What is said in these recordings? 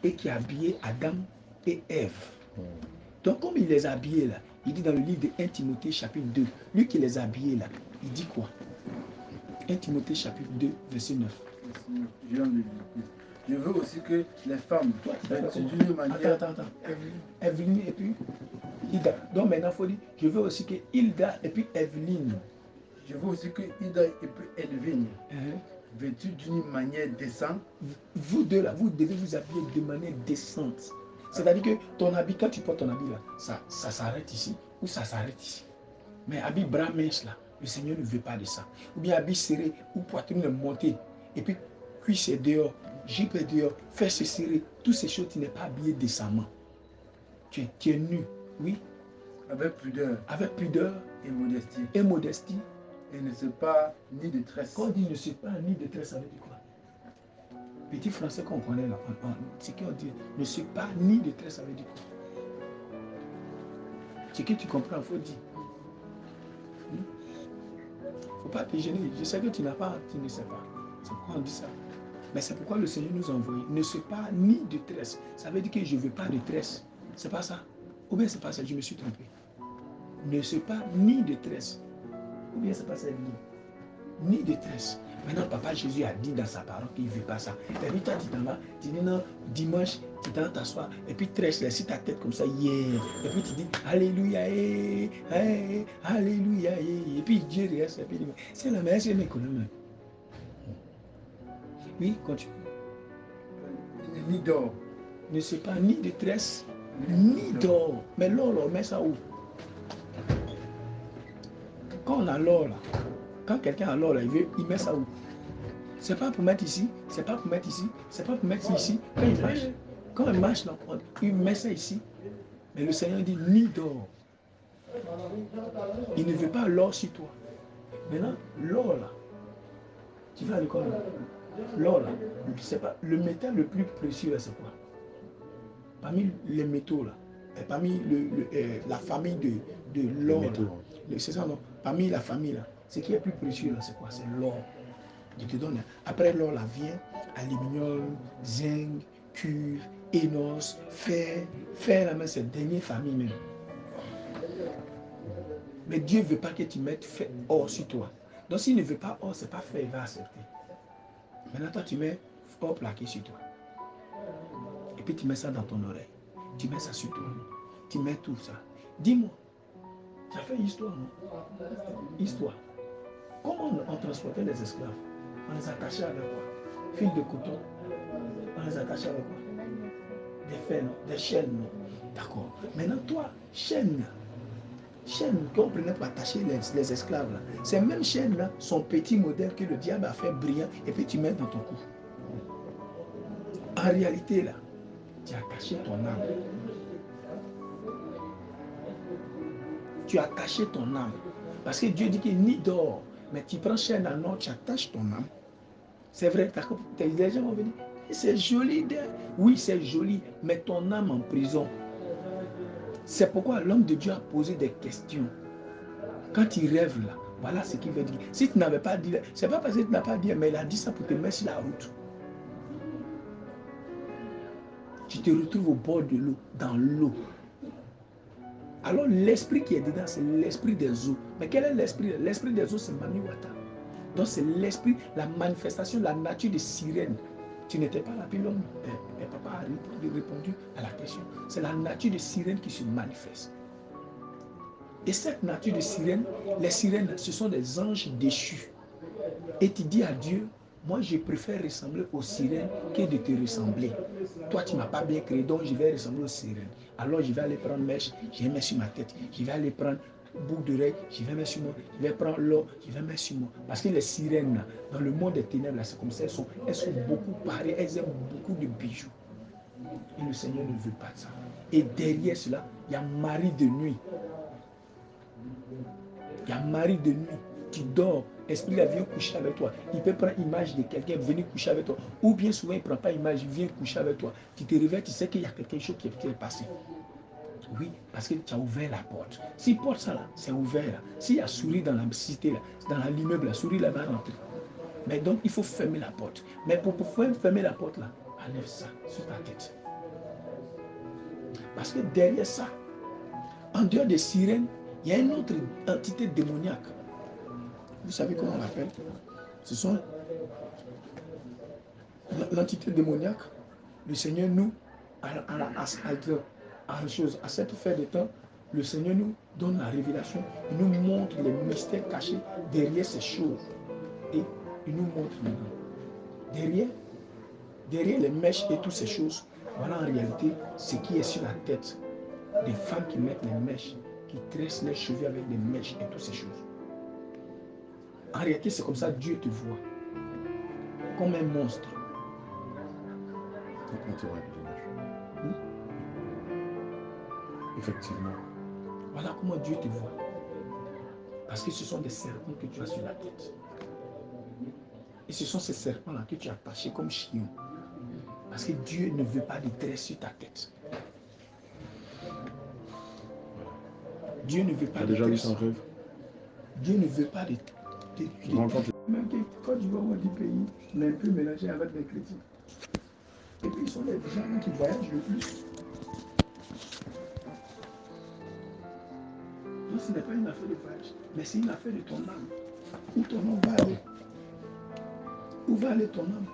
et qui a habillé Adam et Ève. Donc, comme il les a habillés là, il dit dans le livre de 1 Timothée chapitre 2, lui qui les a habillés là, il dit quoi? 1 Timothée chapitre 2, verset 9. Je veux aussi que les femmes, d'une manière... Attends. Evelyne et puis Ida. Donc maintenant, il faut dire, je veux aussi que Hilda et puis Evelyne. Je veux aussi que Hilda et puis Evelyne, vêtues d'une manière décente. Vous deux là, vous devez vous habiller de manière décente. C'est-à-dire que ton habit, quand tu portes ton habit là, ça s'arrête ici ou ça s'arrête ici. Mais habit bras mince là, le Seigneur ne veut pas de ça. Ou bien habit serré ou poitrine montée. Et puis cuisse est dehors, jupe est dehors, fesses serrées. Toutes ces choses, tu n'es pas habillé décemment. Tu es nu, oui. Avec pudeur. Avec pudeur. Et modestie. Et modestie. Et ne se pas ni détresse. Quand on dit ne se pas ni détresse, ça veut dire quoi? Petit français qu'on connaît là, c'est qu'on dit ne se pas ni détresse, ça veut dire quoi? C'est que tu comprends, il faut dire. Il ne faut pas te gêner. Je sais que tu n'as pas, tu ne sais pas. C'est pourquoi on dit ça. Mais c'est pourquoi le Seigneur nous a envoyé. Ne se pas ni détresse. Ça veut dire que je ne veux pas de détresse. C'est pas ça. Ou bien c'est pas ça, je me suis trompé. Ne se pas ni détresse. Ou bien c'est pas ça, ni détresse. Maintenant, Papa Jésus a dit dans sa parole qu'il ne veut pas ça. Et puis toi, tu t'en vas, tu dis non, dimanche, tu t'en t'assois, et puis tresse, laisse ta tête comme ça, yeah. Et puis tu dis, Alléluia, Alléluia, et puis Dieu reste, et puis il dit, c'est la meilleure, c'est mes économies. Oui, continue. Ni d'or. Ne c'est pas ni détresse, ni d'or. Mais l'or, on met ça où? Quand on a l'or là, quand quelqu'un a l'or là, il met ça où? C'est pas pour mettre ici, c'est pas pour mettre ici, c'est pas pour mettre ici. Quand il marche, là, il met ça ici. Mais le Seigneur dit ni d'or. Il ne veut pas l'or sur toi. Maintenant, l'or là, tu vas à l'école là. L'or là, c'est pas le métal le plus précieux là, c'est quoi? Parmi les métaux là, et parmi la famille de l'or, c'est ça non? Parmi la famille là, ce qui est plus précieux là, c'est quoi? C'est l'or. Je te donne. Après l'or là vient aluminium, zinc, cuivre, énos, fer. Fer là, mais c'est dernière famille même. Mais Dieu ne veut pas que tu mettes or sur toi. Donc s'il ne veut pas or, c'est pas fer, il va accepter. Maintenant toi tu mets or plaqué sur toi. Et puis tu mets ça dans ton oreille. Tu mets ça sur toi. Tu mets tout ça. Dis-moi, tu as fait histoire, non? Histoire. Comment on transportait les esclaves? On les attachait avec quoi? Fil de coton. On les attachait avec quoi? Des fers, non? Des chaînes, non? D'accord. Maintenant, toi, chaîne qu'on prenait pour attacher les esclaves, là. Ces mêmes chaînes-là sont petits modèles que le diable a fait brillant et puis tu mets dans ton cou. En réalité, là, tu as attaché ton âme. Tu as attaché ton âme. Parce que Dieu dit qu'il n'y dort. Mais tu prends chaîne en or, tu attaches ton âme. C'est vrai, les gens vont venir. C'est joli. Oui, c'est joli, mais ton âme en prison. C'est pourquoi l'homme de Dieu a posé des questions. Quand il rêve là, voilà ce qu'il veut dire. Si tu n'avais pas dit, c'est pas parce que tu n'as pas dit, mais il a dit ça pour te mettre sur la route. Tu te retrouves au bord de l'eau, dans l'eau. Alors l'esprit qui est dedans, c'est l'esprit des eaux. Mais quel est l'esprit? L'esprit des eaux, c'est Mamiwata. Donc c'est l'esprit, la manifestation, la nature de sirène. Tu n'étais pas là, puis l'homme, et papa a répondu à la question. C'est la nature de sirène qui se manifeste. Et cette nature de sirène, les sirènes, ce sont des anges déchus. Et tu dis à Dieu, moi je préfère ressembler aux sirènes que de te ressembler. Toi tu ne m'as pas bien créé, donc je vais ressembler aux sirènes. Alors je vais aller prendre mèche, je vais mettre sur ma tête. Je vais aller prendre boucle d'oreille, je vais mettre sur moi. Je vais prendre l'or, je vais mettre sur moi. Parce que les sirènes, dans le monde des ténèbres, c'est comme ça, elles sont beaucoup pareilles, elles aiment beaucoup de bijoux. Et le Seigneur ne veut pas ça. Et derrière cela, il y a mari de nuit. Il y a mari de nuit. Tu dors, esprit là vient coucher avec toi. Il peut prendre image de quelqu'un, venir coucher avec toi. Ou bien souvent, il ne prend pas image, il vient coucher avec toi. Tu te réveilles, tu sais qu'il y a quelque chose qui est passé. Oui, parce que tu as ouvert la porte. Si porte ça là, c'est ouvert. S'il y a souris dans la cité, là, dans l'immeuble, la souris là va rentrer. Mais donc, il faut fermer la porte. Mais pour pouvoir fermer la porte là, enlève ça sur ta tête. Parce que derrière ça, en dehors des sirènes, il y a une autre entité démoniaque. Vous savez comment on l'appelle? Ce sont l'entité démoniaque. Le Seigneur nous, à cette fin de temps, le Seigneur nous donne la révélation. Il nous montre les mystères cachés derrière ces choses. Et il nous montre maintenant. Derrière les mèches et toutes ces choses, voilà en réalité ce qui est sur la tête des femmes qui mettent les mèches, qui tressent leurs cheveux avec des mèches et toutes ces choses. En réalité, c'est comme ça que Dieu te voit. Comme un monstre. Effectivement. Voilà comment Dieu te voit. Parce que ce sont des serpents que tu as sur la tête. Et ce sont ces serpents-là que tu as attachés comme chien. Parce que Dieu ne veut pas de tresse sur ta tête. Dieu ne veut pas de tresse. Dieu ne veut pas de même quand tu vas voir des pays, on est un peu mélangé avec les chrétiens. Et puis ils sont les gens qui voyagent le plus. Donc ce n'est pas une affaire de voyage, mais c'est une affaire de ton âme. Où ton âme va aller? Où va aller ton âme?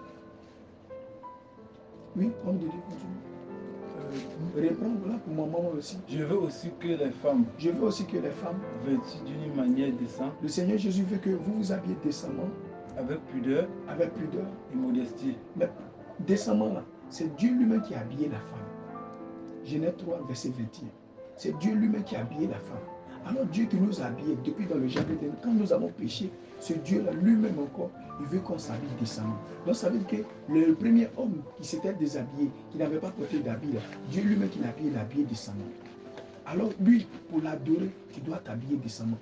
Oui, homme de Dieu, continue. Réponds là pour ma maman aussi. Je veux aussi que les femmes, vêtues d'une manière décente, le Seigneur Jésus veut que vous vous habillez décemment, avec pudeur et modestie. Mais décemment là, c'est Dieu lui-même qui a habillé la femme. Genèse 3, verset 21. C'est Dieu lui-même qui a habillé la femme. Alors Dieu qui nous a habillés depuis dans le jardin, quand nous avons péché, ce Dieu-là lui-même encore, il veut qu'on s'habille décemment. Donc ça veut dire que le premier homme qui s'était déshabillé, qui n'avait pas porté d'habit, Dieu lui-même qui l'a habillé décemment. Alors lui, pour l'adorer, tu dois t'habiller décemment.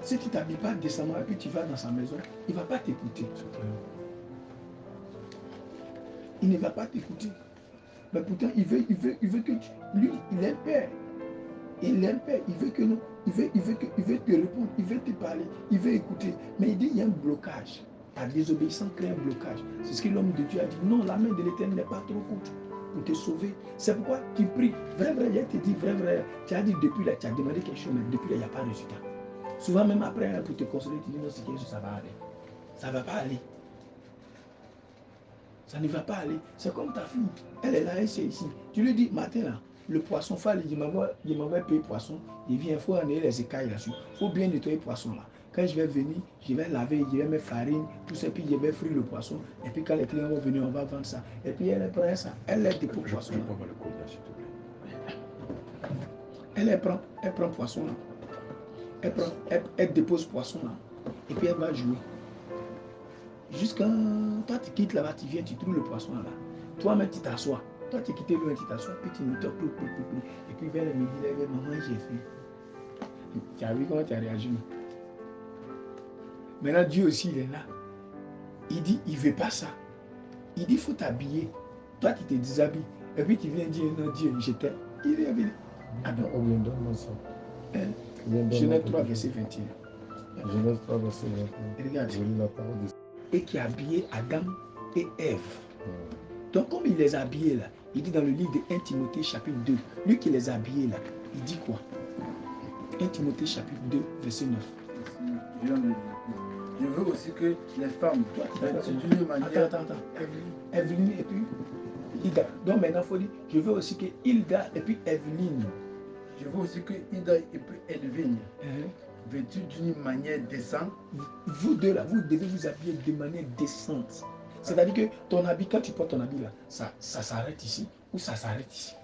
Si tu ne t'habilles pas décemment et puis tu vas dans sa maison, il ne va pas t'écouter. Il ne va pas t'écouter. Mais pourtant, il veut que tu... Lui, il est père. Il est père. Il veut que nous... Il veut te répondre. Il veut te parler. Il veut écouter. Mais il dit, il y a un blocage. Ta désobéissance crée un blocage. C'est ce que l'homme de Dieu a dit. Non, la main de l'Éternel n'est pas trop courte pour te sauver. C'est pourquoi tu pries. Vrai, il te dit, vrai. Tu as dit depuis là, tu as demandé quelque chose, mais depuis là, il n'y a pas de résultat. Souvent, même après, pour te consoler, tu dis, non, c'est quelque chose, ça va aller. Ça ne va pas aller. Ça ne va pas aller. C'est comme ta fille. Elle est là, elle est ici. Tu lui dis, matin là, le poisson fale, il m'avait payé poisson. Il vient, il faut enlever les écailles là-dessus. Il faut bien nettoyer le poisson là. Quand je vais venir, je vais laver, je vais mettre farine, tout ça, puis je vais frire le poisson. Et puis quand les clients vont venir, on va vendre ça. Et puis elle prend ça. Elle les dépose poisson là. Elle prend poisson là. Elle dépose poisson là. Et puis elle va jouer. Jusqu'à toi, tu quittes là-bas, tu viens, tu trouves le poisson là-bas. Toi-même, tu t'assois. Toi, tu quittes loin, tu t'assois, puis tu nous toques, et puis vers le midi, là, maman, j'ai faim. Tu as vu comment tu as réagi? Maintenant, Dieu aussi, il est là. Il dit, il ne veut pas ça. Il dit, il faut t'habiller. Toi, tu te déshabilles. Et puis tu viens dire, non, Dieu, je t'aime. Il vient venir. Attends. Genèse 3, verset 21. Genèse 3, verset 21. Regarde. Je lis la parole de... Et qui a habillé Adam et Ève. Donc, comme il les a habillés là, il dit dans le livre de 1 Timothée chapitre 2, lui qui les a habillés là, il dit quoi? 1 Timothée chapitre 2, verset 9. Je veux aussi que les femmes, d'une manière... Attends. Evelyne et puis Ida. Donc maintenant, il faut dire, je veux aussi que Hilda et puis Evelyne. Je veux aussi que Ida et puis Elvine, vêtues d'une manière décente. Vous deux là, vous devez vous habiller de manière décente. C'est-à-dire que ton habit, quand tu portes ton habit là, ça s'arrête ici ou ça s'arrête ici.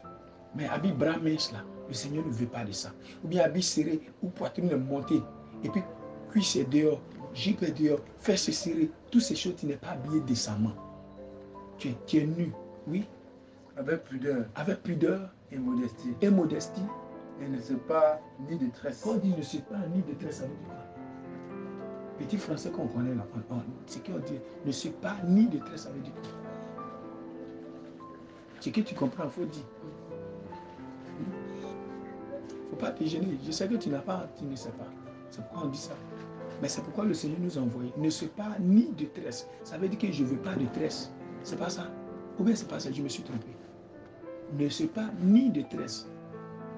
Mais habit bras mince là, le Seigneur ne veut pas de ça. Ou bien habit serré ou poitrine montée. Et puis cuisse est dehors, jupe est dehors, fesses serrées. Toutes ces choses, tu n'es pas habillé décemment. Tu es nu, oui. Avec pudeur et modestie. Et ne se pas ni de tresse. Quand on dit ne se pas ni de tresse, ça veut dire quoi? Petit français qu'on connaît là, c'est qu'on dit ne se pas ni de tresse, ça veut dire quoi? Ce que tu comprends, il faut dire. Il ne faut pas te gêner. Je sais que tu ne sais pas. C'est pourquoi on dit ça. Mais c'est pourquoi le Seigneur nous a envoyé. Ne se pas ni de tresse. Ça veut dire que je ne veux pas de tresse. C'est pas ça. Ou bien c'est pas ça, je me suis trompé. ne se pas ni détresse.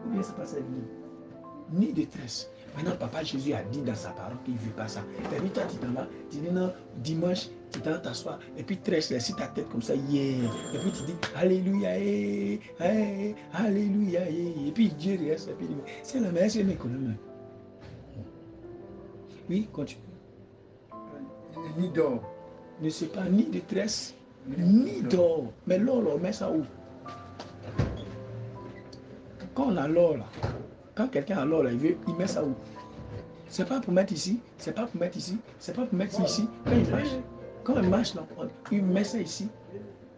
Ou bien c'est pas ça, ni détresse. Maintenant, Papa Jésus a dit dans sa parole qu'il ne veut pas ça. Et puis toi, tu t'en vas, tu dis non, dimanche, tu t'en t'assois, et puis tu restes sur ta tête comme ça, yeah. Et puis tu dis, Alléluia, Alléluia, et puis Dieu reste, et puis il dit, c'est la meilleure, c'est mes collègues. Oui, continue. Ni d'or. Ne c'est pas ni détresse, ni d'or. Mais l'or, on met ça où? Quand on a l'or là, quand quelqu'un a l'or là, il met ça où? C'est pas pour mettre ici, c'est pas pour mettre ici, c'est pas pour mettre ici. Quand il marche là, il met ça ici.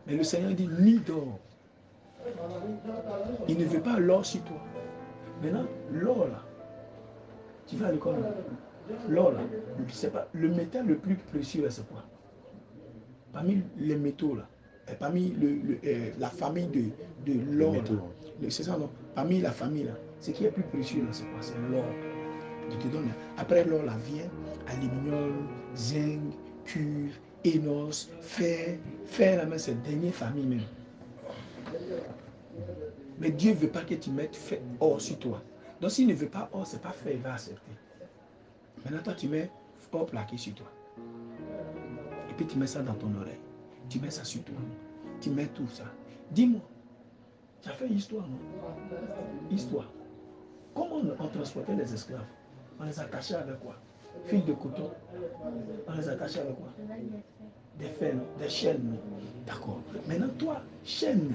Mais le Seigneur dit ni d'or. Il ne veut pas l'or sur toi. Maintenant, l'or là, tu vas à l'école. L'or là, c'est pas le métal le plus précieux là, c'est quoi? Parmi les métaux là, et parmi la famille de l'or, c'est ça non? Parmi la famille là, ce qui est plus précieux là, c'est quoi? C'est l'or. Je te donne. Après l'or là vient aluminium, zinc, cuivre, énos, fer. Fer là, mais c'est la dernière famille même. Mais Dieu ne veut pas que tu mettes fer or sur toi. Donc s'il ne veut pas or, c'est pas fer, il va accepter. Maintenant toi tu mets or plaqué sur toi. Et puis tu mets ça dans ton oreille. Tu mets ça sur toi. Tu mets tout ça. Dis-moi, tu as fait histoire, non? Histoire. Comment on transportait les esclaves? On les attachait avec quoi? Fil de coton. On les attachait avec quoi? Des fers, des chaînes. D'accord. Maintenant, toi, chaîne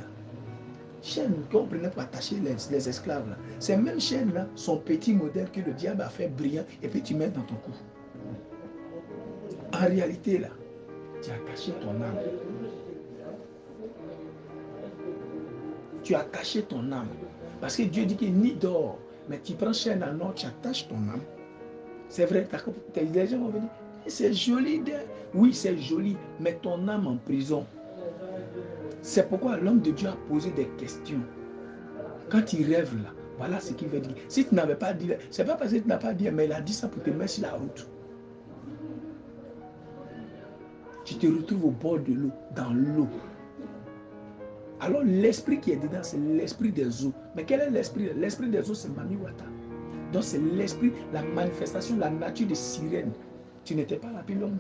qu'on prenait pour attacher les esclaves, là. Ces mêmes chaînes-là sont petits modèles que le diable a fait brillant et puis tu mets dans ton cou. En réalité, là, tu as caché ton âme. Tu as caché ton âme. Parce que Dieu dit qu'il ni d'or, mais tu prends chaîne en or, tu attaches ton âme. C'est vrai, les gens vont venir, c'est joli. Oui, c'est joli, mais ton âme en prison. C'est pourquoi l'homme de Dieu a posé des questions. Quand il rêve là, voilà ce qu'il veut dire. Si tu n'avais pas dit, c'est pas parce que tu n'as pas dit, mais il a dit ça pour te mettre sur la route. Tu te retrouves au bord de l'eau, dans l'eau. Alors l'esprit qui est dedans, c'est l'esprit des eaux. Mais quel est l'esprit? L'esprit des eaux, c'est Mami Wata. Donc c'est l'esprit, la manifestation, la nature de sirène. Tu n'étais pas là, puis l'homme,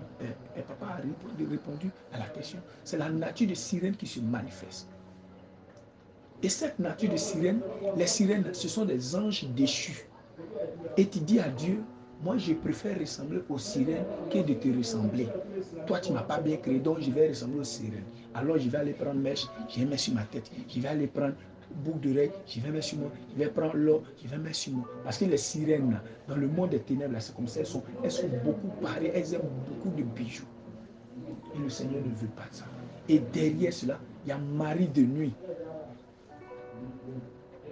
et papa a répondu à la question. C'est la nature de sirène qui se manifeste. Et cette nature de sirène, les sirènes, ce sont des anges déchus. Et tu dis à Dieu, moi je préfère ressembler aux sirènes que de te ressembler. Toi tu ne m'as pas bien créé, donc je vais ressembler aux sirènes. Alors je vais aller prendre mèche, je vais mettre sur ma tête. Je vais aller prendre boucle d'oreille, je vais mettre sur moi. Je vais prendre l'eau, je vais mettre sur moi. Parce que les sirènes, dans le monde des ténèbres, c'est comme ça, elles sont beaucoup pareilles, elles aiment beaucoup de bijoux. Et le Seigneur ne veut pas de ça. Et derrière cela, il y a Marie de nuit.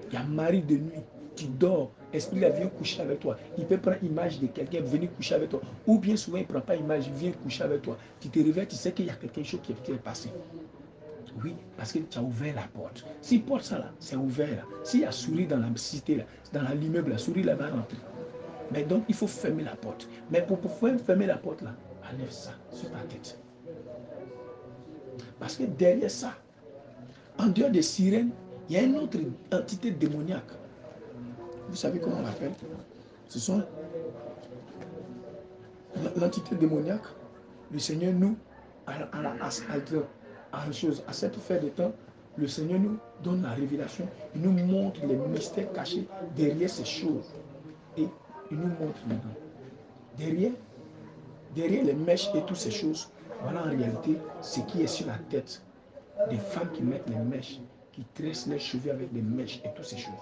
Il y a Marie de nuit. Tu dors, l'esprit vient coucher avec toi. Il peut prendre image de quelqu'un, venir coucher avec toi. Ou bien souvent, il ne prend pas image, il vient coucher avec toi. Tu te réveilles, tu sais qu'il y a quelque chose qui est passé. Oui, parce que tu as ouvert la porte. Si porte ça là, c'est ouvert là. S'il y a souris dans la cité là, dans l'immeuble, la souris là va rentrer. Mais donc, il faut fermer la porte. Mais pour pouvoir fermer la porte là, enlève ça sur ta tête. Parce que derrière ça, en dehors des sirènes, il y a une autre entité démoniaque. Vous savez comment on l'appelle? Ce sont l'entité démoniaque. Le Seigneur nous, à cette fin de temps, le Seigneur nous donne la révélation. Il nous montre les mystères cachés derrière ces choses. Et il nous montre dedans. Derrière les mèches et toutes ces choses, voilà en réalité ce qui est sur la tête des femmes qui mettent les mèches, qui tressent les cheveux avec des mèches et toutes ces choses.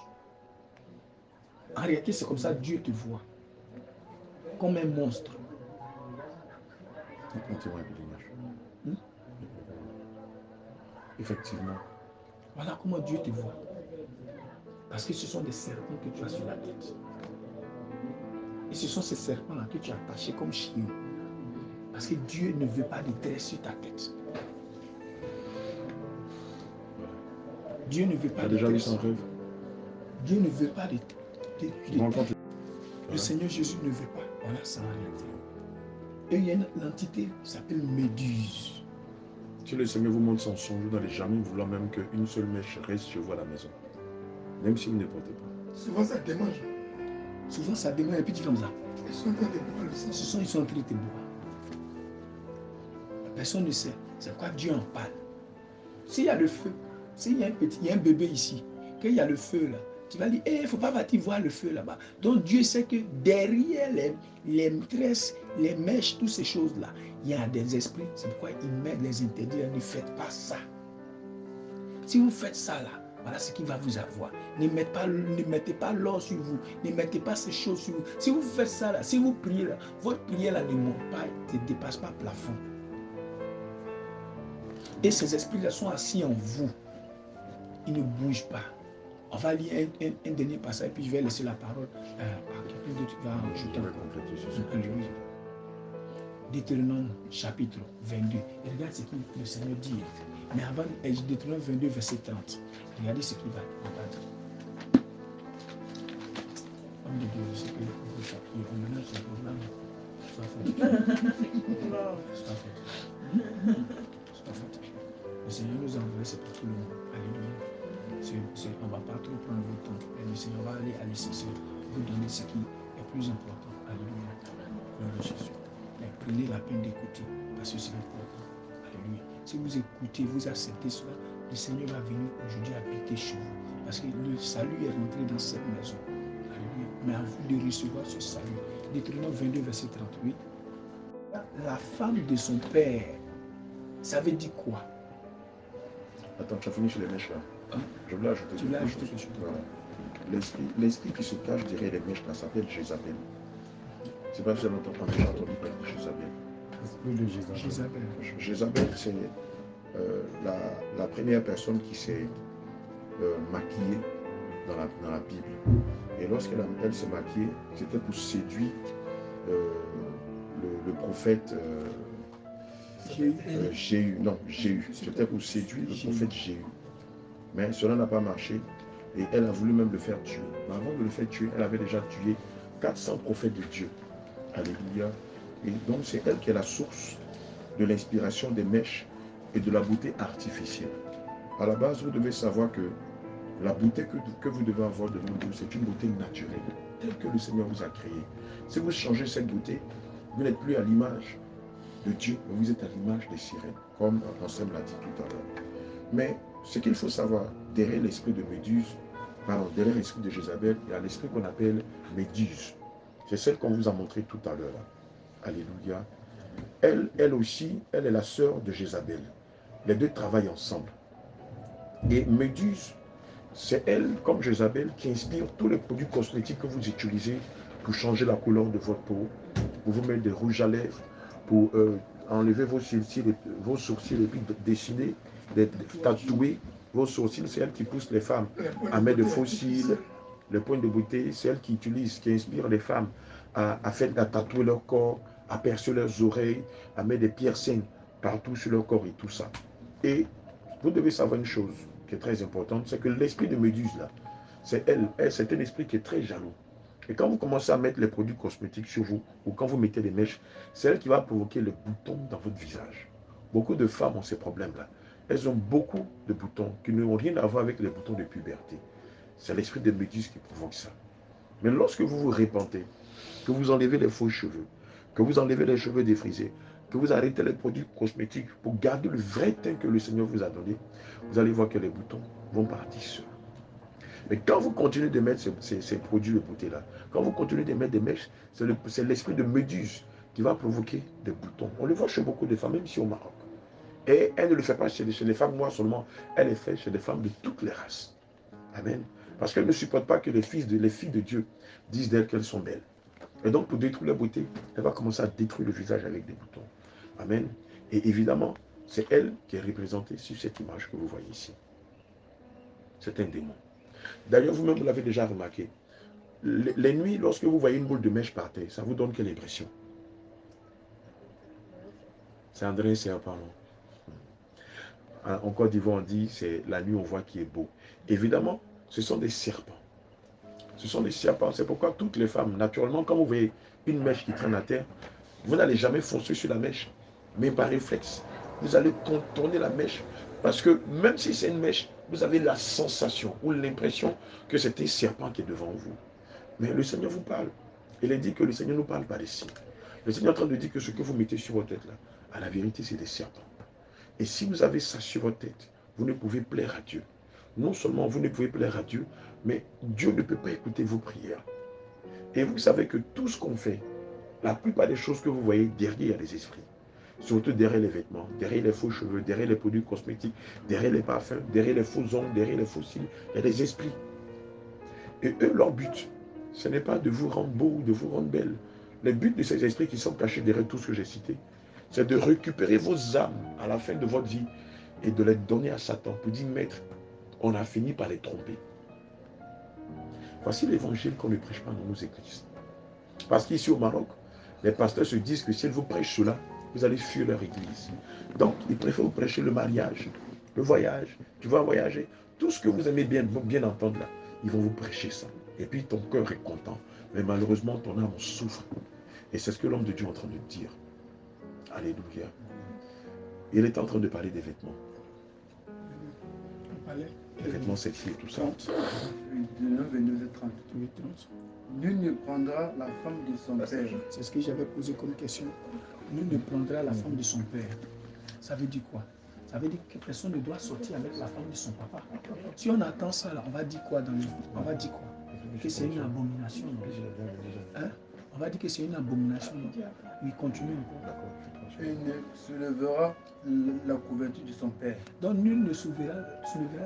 En réalité, c'est comme ça que Dieu te voit. Comme un monstre. Effectivement. Voilà comment Dieu te voit. Parce que ce sont des serpents que tu as sur la tête. Et ce sont ces serpents-là que tu as attachés comme chien. Parce que Dieu ne veut pas de tresse sur ta tête. Dieu ne veut pas de tresse. Dieu ne veut pas de tresse. Le Seigneur Jésus ne veut pas. Voilà ça en réalité. Et il y a une entité qui s'appelle Méduse. Si le Seigneur vous montre son songe, vous n'allez jamais vouloir même qu'une seule mèche reste chez vous à la maison. Même si vous ne portez pas. Souvent, ça démange. Souvent, ça démarre et puis tu fais comme ça. Ils sont en train de boire le sang. Ils sont en train de te boire. Personne ne sait. C'est quoi Dieu en parle. S'il y a le feu, s'il y a il y a un bébé ici, qu'il y a le feu là, tu vas dire, il ne faut pas partir voir le feu là-bas. Donc Dieu sait que derrière les tresses, les mèches, toutes ces choses-là, il y a des esprits. C'est pourquoi il met les interdits. Ne faites pas ça. Si vous faites ça là, voilà ce qui va vous avoir. Ne mettez pas l'or sur vous. Ne mettez pas ces choses sur vous. Si vous faites ça là, si vous priez là, votre prière là ne monte pas, ne dépasse pas le plafond. Et ces esprits-là sont assis en vous. Ils ne bougent pas. On va lire un dernier passage et puis je vais laisser la parole à quelqu'un d'autre qui va ajouter. Je vais compléter sur ce que tu Alléluia. Deutéronome chapitre 22. Et regarde ce que le Seigneur dit. Mais avant, Deutéronome 22, verset 30. Regardez ce qu'il va dire. Homme de Dieu, je sais que vous chapiez. On ménage le programme. Sois fatigué. Sois fatigué. Sois fatigué. Le Seigneur nous a envoyé, c'est pour tout le monde. Alléluia. On ne va pas trop prendre votre temps. Le Seigneur va aller à l'essentiel, vous donner ce qui est plus important. Alléluia. Gloire à Jésus. Mais prenez la peine d'écouter, parce que c'est important. Alléluia. Si vous écoutez, vous acceptez cela, le Seigneur va venir aujourd'hui habiter chez vous. Parce que le salut est rentré dans cette maison. Alléluia. Mais à vous de recevoir ce salut. Deutéronome 22, verset 38. La femme de son père, ça veut dire quoi? Attends, tu as fini sur les mèches là. Hein? Je voulais ajouter Tu l'as ajouté quelque chose. Voilà. L'esprit qui se cache derrière les mèches là s'appelle Jézabel. C'est pas seulement on a déjà entendu parler de Jézabel. L'esprit de Jézabel. Jézabel, c'est la première personne qui s'est maquillée dans la Bible. Et lorsqu'elle s'est maquillée, c'était pour séduire le prophète Jéhu. Non, Jéhu. C'était pour séduire le prophète Jéhu. Mais cela n'a pas marché. Et elle a voulu même le faire tuer. Mais avant de le faire tuer, elle avait déjà tué 400 prophètes de Dieu. Alléluia. Et donc c'est elle qui est la source de l'inspiration des mèches et de la beauté artificielle. À la base, vous devez savoir que la beauté que vous devez avoir devant vous, c'est une beauté naturelle, telle que le Seigneur vous a créée. Si vous changez cette beauté, vous n'êtes plus à l'image de Dieu, mais vous êtes à l'image des sirènes, comme Anselme l'a dit tout à l'heure. Mais ce qu'il faut savoir, derrière l'esprit de Méduse, derrière l'esprit de Jézabel, il y a l'esprit qu'on appelle Méduse. C'est celle qu'on vous a montré tout à l'heure. Alléluia. Elle aussi, elle est la sœur de Jézabel. Les deux travaillent ensemble. Et Méduse, c'est elle, comme Jézabel, qui inspire tous les produits cosmétiques que vous utilisez pour changer la couleur de votre peau, pour vous mettre des rouges à lèvres, pour enlever vos sourcils et puis dessiner, tatouer vos sourcils. C'est elle qui pousse les femmes à mettre de faux cils, les points de beauté. C'est elle qui inspire les femmes à tatouer leur corps, à percer leurs oreilles, à mettre des piercings partout sur leur corps et tout ça. Et vous devez savoir une chose qui est très importante, c'est que l'esprit de Méduse, là, c'est c'est un esprit qui est très jaloux. Et quand vous commencez à mettre les produits cosmétiques sur vous, ou quand vous mettez des mèches, c'est elle qui va provoquer les boutons dans votre visage. Beaucoup de femmes ont ces problèmes-là. Elles ont beaucoup de boutons qui n'ont rien à voir avec les boutons de puberté. C'est l'esprit de Méduse qui provoque ça. Mais lorsque vous vous repentez, que vous enlevez les faux cheveux, que vous enlevez les cheveux défrisés, que vous arrêtez les produits cosmétiques pour garder le vrai teint que le Seigneur vous a donné, vous allez voir que les boutons vont partir seuls. Mais quand vous continuez de mettre ces produits de beauté-là, quand vous continuez de mettre des mèches, c'est l'esprit de Méduse qui va provoquer des boutons. On le voit chez beaucoup de femmes, même ici au Maroc. Et elle ne le fait pas chez les femmes noires seulement, elle le fait chez des femmes de toutes les races. Amen. Parce qu'elle ne supporte pas que les filles de Dieu disent d'elles qu'elles sont belles. Et donc, pour détruire la beauté, elle va commencer à détruire le visage avec des boutons. Amen. Et évidemment, c'est elle qui est représentée sur cette image que vous voyez ici. C'est un démon. D'ailleurs, vous-même, vous l'avez déjà remarqué. Les nuits, lorsque vous voyez une boule de mèche par terre, ça vous donne quelle impression? C'est André Serpent. En Côte d'Ivoire, on dit c'est la nuit, on voit qui est beau. Évidemment, ce sont des serpents. Ce sont des serpents. C'est pourquoi toutes les femmes, naturellement, quand vous voyez une mèche qui traîne à terre, vous n'allez jamais foncer sur la mèche. Mais par réflexe, vous allez contourner la mèche. Parce que même si c'est une mèche, vous avez la sensation ou l'impression que c'est un serpent qui est devant vous. Mais le Seigneur vous parle. Il est dit que le Seigneur nous parle par des signes. Le Seigneur est en train de dire que ce que vous mettez sur votre tête là, à la vérité, c'est des serpents. Et si vous avez ça sur votre tête, vous ne pouvez plaire à Dieu. Non seulement vous ne pouvez plaire à Dieu, mais Dieu ne peut pas écouter vos prières. Et vous savez que tout ce qu'on fait, la plupart des choses que vous voyez, derrière, il y a des esprits. Surtout derrière les vêtements, derrière les faux cheveux, derrière les produits cosmétiques, derrière les parfums, derrière les faux ongles, derrière les faux cils, il y a des esprits. Et eux, leur but, ce n'est pas de vous rendre beau ou de vous rendre belle. Le but de ces esprits qui sont cachés derrière tout ce que j'ai cité, c'est de récupérer vos âmes à la fin de votre vie et de les donner à Satan pour dire, maître, on a fini par les tromper. Voici l'évangile qu'on ne prêche pas dans nos églises. Parce qu'ici au Maroc, les pasteurs se disent que s'ils vous prêchent cela, vous allez fuir leur église. Donc, ils préfèrent vous prêcher le mariage, le voyage, tu vas voyager. Tout ce que vous aimez bien entendre là, ils vont vous prêcher ça. Et puis ton cœur est content. Mais malheureusement, ton âme souffre. Et c'est ce que l'homme de Dieu est en train de dire. Alléluia. Il est en train de parler des vêtements. Les vêtements sexy et tout ça. 22 et 30. Nul ne prendra la femme de son père. C'est ce que j'avais posé comme question. Nul ne prendra la femme de son père. Ça veut dire quoi? Ça veut dire que personne ne doit sortir avec la femme de son papa. Si on attend ça, là, on va dire quoi dans le... On va dire quoi? Que c'est une abomination. Hein? On va dire que c'est une abomination. Il continue encore. Il ne soulèvera la couverture de son père. Donc nul ne soulèvera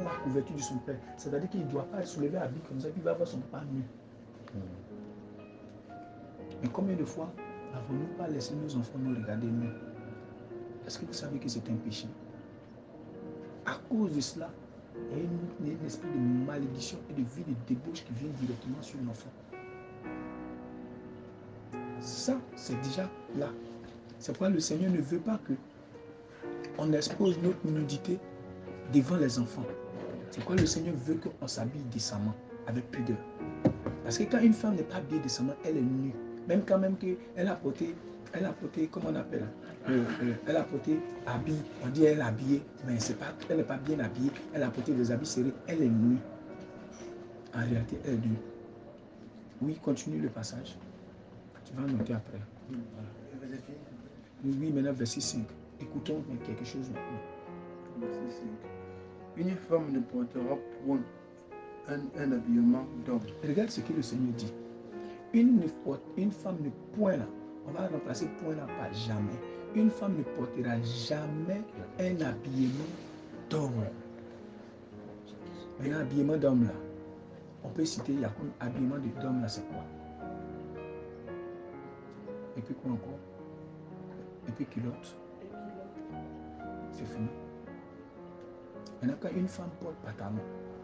la couverture de son père. C'est-à-dire qu'il ne doit pas soulever habit comme ça, puis il va voir son papa nu. Mais combien de fois n'avons-nous pas laissé nos enfants nous regarder nus? Est-ce que vous savez que c'est un péché? À cause de cela, il y a un esprit de malédiction et de vie de débauche qui vient directement sur l'enfant. Ça, c'est déjà là. C'est pourquoi le Seigneur ne veut pas que on expose notre nudité devant les enfants. C'est pourquoi le Seigneur veut qu'on s'habille décemment, avec pudeur. Parce que quand une femme n'est pas habillée décemment, elle est nue. Même quand même qu'elle a porté, comment on appelle, elle a porté habit, on dit elle est habillée, mais elle n'est pas bien habillée, elle a porté des habits serrés, elle est nue. En réalité, elle est nue. Oui, continue le passage. Tu vas noter après. Voilà. Oui, maintenant verset 5. Écoutons quelque chose maintenant. Verset 5. Une femme ne portera point un habillement d'homme. Regarde ce que le Seigneur dit. Une femme ne point là. On va remplacer point là par jamais. Une femme ne portera jamais un habillement d'homme. Un habillement d'homme là. On peut citer, il y a comme habillement d'homme là, c'est quoi? Et puis quoi encore? Et puis culotte. C'est fini. Maintenant, quand une femme porte pantalon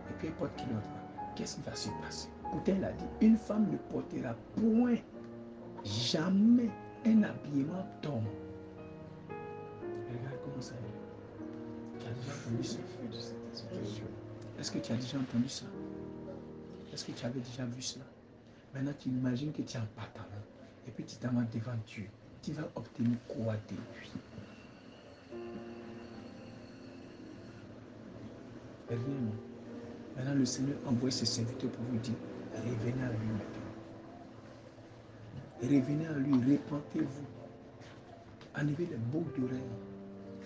et puis elle porte culotte, qu'est-ce qui va se passer? Pourtant, il a dit, une femme ne portera point jamais un habillement d'homme. Regarde comment ça est. Tu as déjà entendu ça? Est-ce que tu as déjà entendu ça? Est-ce que tu avais déjà vu cela? Maintenant, tu imagines que tu es en pantalon et puis tu t'en vas devant Dieu. Tu vas obtenir quoi de lui? Rien, non. Maintenant, le Seigneur envoie ses serviteurs pour vous dire, revenez à lui maintenant. Revenez à lui, repentez-vous. Enlevez les boucles d'oreilles.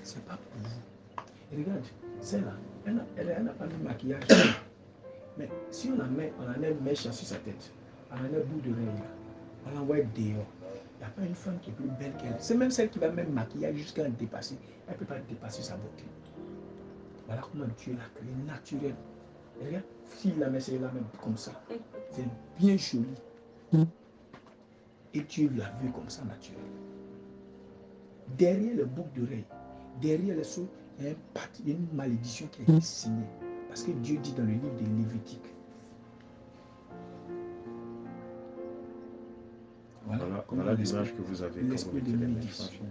Ce n'est pas pour vous. Et regarde, celle-là, elle n'a pas mis maquillage. Mais si on enlève mèche sur sa tête, on enlève boucle d'oreille, on l'envoie dehors. Il n'y a pas une femme qui est plus belle qu'elle. C'est même celle qui va même maquiller jusqu'à dépasser. Elle ne peut pas dépasser sa beauté. Voilà comment Dieu l'a créé naturel. Et regarde, si la met celle-là même comme ça, c'est bien joli. Et Dieu l'a vu comme ça naturel. Derrière le boucle d'oreille, derrière les choses, il y a une malédiction qui a été signée. Parce que Dieu dit dans le livre de Lévitique. Voilà l'image que vous avez. L'esprit de malédiction.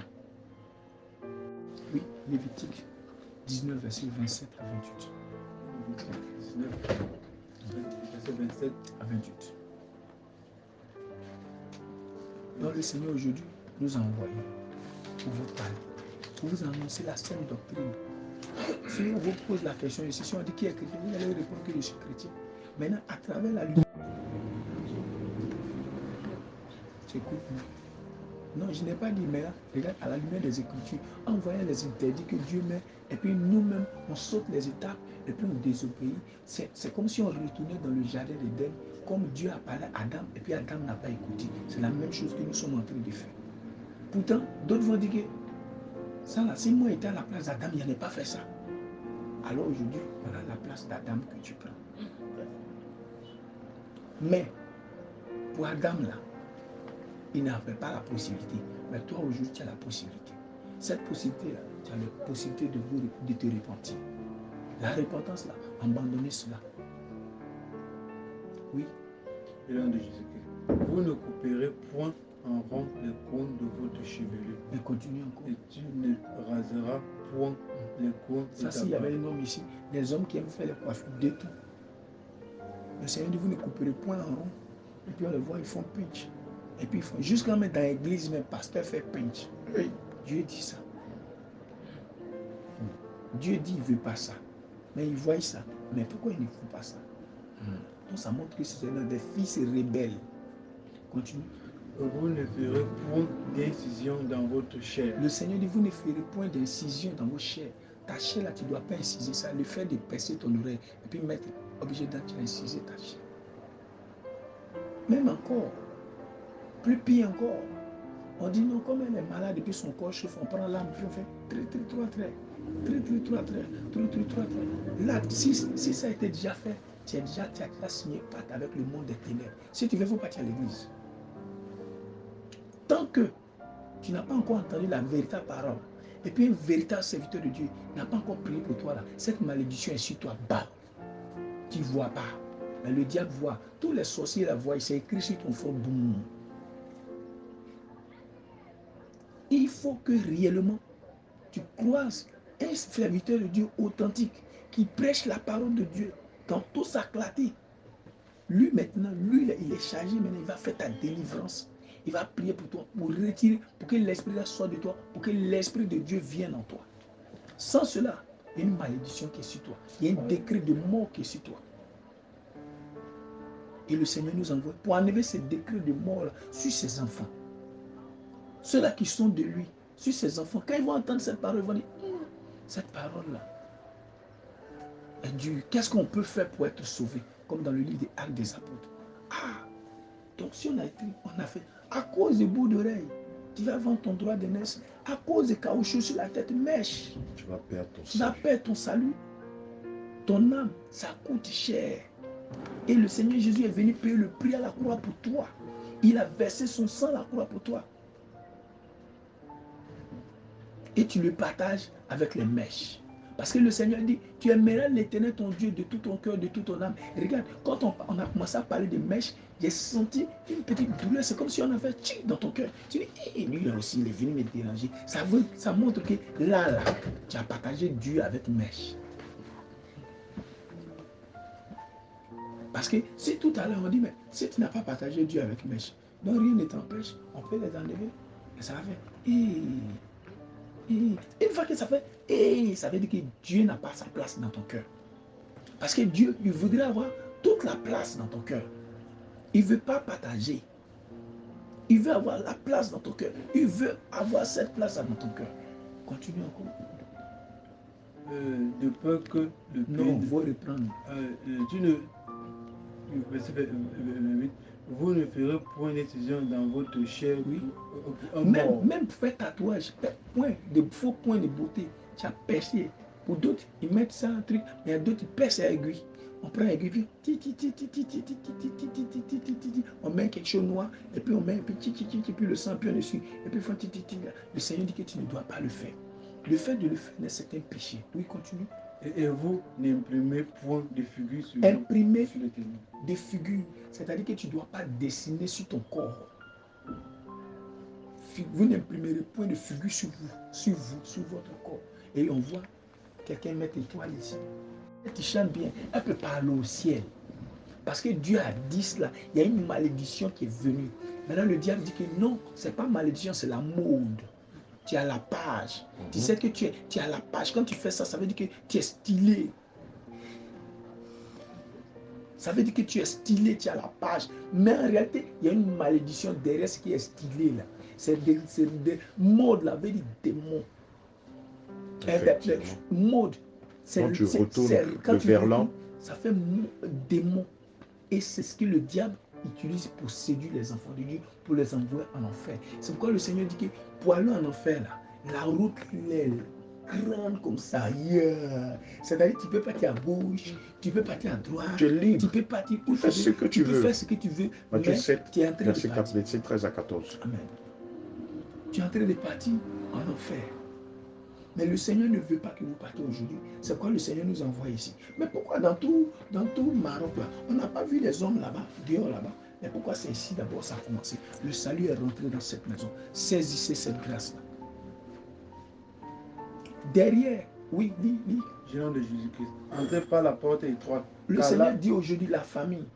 Oui, Lévitique 19, verset 27 à 28. Lévitique 19, verset 27 à 28. Donc le Seigneur aujourd'hui nous a envoyés pour vous parler. pour vous annoncer la saine doctrine. Si on vous pose la question ici, si on dit qui est chrétien, vous allez répondre que je suis chrétien. Maintenant, à travers la lumière, écoute-moi. Non, je n'ai pas dit, mais là, regarde, à la lumière des Écritures, en voyant les interdits que Dieu met, et puis nous-mêmes, on saute les étapes, et puis on désobéit. C'est comme si on retournait dans le jardin d'Éden, comme Dieu a parlé à Adam, et puis Adam n'a pas écouté. C'est la même chose que nous sommes en train de faire. Pourtant, d'autres vont dire que, ça là, si moi j'étais à la place d'Adam, il n'allait pas fait ça. Alors aujourd'hui, voilà la place d'Adam que tu prends. Mais, pour Adam là, il n'avait pas la possibilité. Mais toi, aujourd'hui, tu as la possibilité. Cette possibilité-là, tu as la possibilité de te repentir. La repentance, là, abandonner cela. Oui. Et là, de Jésus-Christ. Vous ne couperez point en rond les cônes de votre chevelure. Et continue encore. Et tu ne raseras point les cônes de ta barbe. Ça, s'il y avait un homme ici, les hommes qui aiment faire les coiffures de tout. Le Seigneur dit, vous ne couperez point en rond. Et puis on le voit, ils font pinch. Et puis, jusqu'à même dans l'église, même pasteur fait pinch. Oui. Dieu dit ça. Dieu dit, il ne veut pas ça. Mais il voit ça. Mais pourquoi il ne veut pas ça? Donc ça montre que c'est des fils rebelles. Continue. Vous ne ferez point d'incision dans votre chair. Le Seigneur dit, vous ne ferez point d'incision dans vos chairs. Ta chair, là, tu ne dois pas inciser ça. Le fait de percer ton oreille et puis mettre, obligé d'inciser ta chair. Même encore, plus pire encore, on dit non, comme elle est malade et puis son corps chauffe, on prend l'âme, puis on fait trois traits. Là, si ça a été déjà fait, tu as déjà signé pacte avec le monde des ténèbres. Si tu veux, il faut partir à l'église. Tant que tu n'as pas encore entendu la véritable parole, et puis un véritable serviteur de Dieu n'a pas encore prié pour toi, là, cette malédiction est sur toi, bas. Tu ne vois pas. Mais le diable voit. Tous les sorciers la voient, c'est écrit sur ton front, boum. Il faut que réellement tu croises un serviteur de Dieu authentique qui prêche la parole de Dieu dans toute sa clarté. Lui maintenant, lui il est chargé, maintenant il va faire ta délivrance. Il va prier pour toi, pour retirer, pour que l'esprit sorte de toi, pour que l'esprit de Dieu vienne en toi. Sans cela, il y a une malédiction qui est sur toi. Il y a un décret de mort qui est sur toi. Et le Seigneur nous envoie pour enlever ce décret de mort là sur ses enfants. Ceux-là qui sont de lui, sur ses enfants. Quand ils vont entendre cette parole, ils vont dire, cette parole-là est dure. Qu'est-ce qu'on peut faire pour être sauvé? Comme dans le livre des Actes des Apôtres. Ah, donc si on a fait, à cause des bouts d'oreilles, tu vas vendre ton droit de naissance. À cause des caoutchoucs sur la tête, mèche. Tu vas perdre ton salut. Tu vas perdre ton salut. Ton âme, ça coûte cher. Et le Seigneur Jésus est venu payer le prix à la croix pour toi. Il a versé son sang à la croix pour toi. Et tu le partages avec les mèches. Parce que le Seigneur dit, tu aimeras l'Éternel ton Dieu de tout ton cœur, de toute ton âme. Et regarde, quand on a commencé à parler de mèches, j'ai senti une petite douleur. C'est comme si on avait tic dans ton cœur. Tu dis, hey, lui aussi, il est venu me déranger. Ça montre que là, tu as partagé Dieu avec mèches. Parce que si tout à l'heure on dit, mais si tu n'as pas partagé Dieu avec mèches, donc rien ne t'empêche, on peut les enlever. Et ça va faire, une fois que ça fait, ça veut dire que Dieu n'a pas sa place dans ton cœur. Parce que Dieu, il voudrait avoir toute la place dans ton cœur. Il ne veut pas partager. Il veut avoir la place dans ton cœur. Il veut avoir cette place dans ton cœur. Continue encore. De peur que le pays... Non, il faut reprendre. Vous ne ferez point d'incision dans votre chair. Oui. Même faire tatouage, des faux points de beauté, tu as percé. Pour d'autres, ils mettent ça un truc, mais il y a d'autres qui percent à aiguille. On prend l'aiguille, on met quelque chose noir, et puis on met un petit, puis le sang puis dessus, et puis le Seigneur dit que tu ne dois pas le faire. Le fait de le faire, c'est un péché. Oui, continue. Et vous n'imprimez point de figures sur imprimer des figures, c'est-à-dire que tu ne dois pas dessiner sur ton corps. Vous n'imprimerez point de figures sur votre corps. Et on voit quelqu'un mettre l'étoile ici. Elle qui chante bien, elle peut parler au ciel. Parce que Dieu a dit cela. Il y a une malédiction qui est venue. Maintenant, le diable dit que non, ce n'est pas malédiction, c'est la mode. tu es à la page. Tu sais que tu es à la page. Quand tu fais ça, ça veut dire que tu es stylé. Ça veut dire que tu es stylé, tu es à la page. Mais en réalité, il y a une malédiction derrière ce qui est stylé là. C'est des modes là, veut dire démon. Mode. Quand tu retournes le verlan, ça fait démon. Et c'est ce que le diable utilise pour séduire les enfants de Dieu, pour les envoyer en enfer. C'est pourquoi le Seigneur dit que pour aller en enfer, là, la route est grande comme ça. Yeah. C'est-à-dire que tu peux partir à gauche, tu peux partir à droite, tu es libre. Tu peux partir où fais ce que tu veux. Faire ce que tu veux. Matthieu 7, tu es en train verset de partir. 13 à 14. Amen. Tu es en train de partir en enfer. Mais le Seigneur ne veut pas que vous partiez aujourd'hui. C'est pourquoi le Seigneur nous envoie ici. Mais pourquoi dans tout Maroc, là, on n'a pas vu les hommes là-bas, dehors là-bas? Mais pourquoi c'est ici d'abord ça a commencé? Le salut est rentré dans cette maison. Saisissez cette grâce-là. Derrière, oui, oui. Au nom de Jésus-Christ. Entrez par la porte étroite. Le Seigneur dit aujourd'hui, la famille,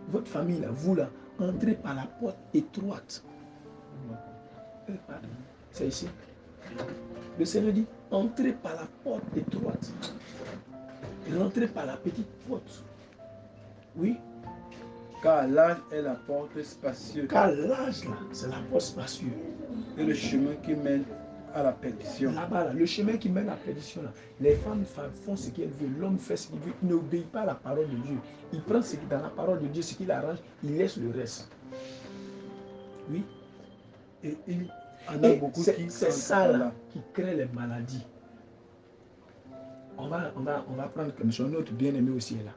votre famille, là, vous là, entrez par la porte étroite. C'est ici. Le Seigneur dit, entrez par la porte étroite. Rentrez par la petite porte. Oui. Car l'âge est la porte spacieuse. Car l'âge, là, c'est la porte spacieuse. Et le chemin qui mène à la perdition. Là-bas, là, le chemin qui mène à la perdition, là, les femmes font ce qu'elles veulent, l'homme fait ce qu'il veut, il n'obéit pas à la parole de Dieu. Il prend ce qui dans la parole de Dieu, ce qu'il arrange, il laisse le reste. Oui. Et il en a beaucoup qui c'est ça là qui crée les maladies. On va prendre comme son autre bien-aimé aussi là.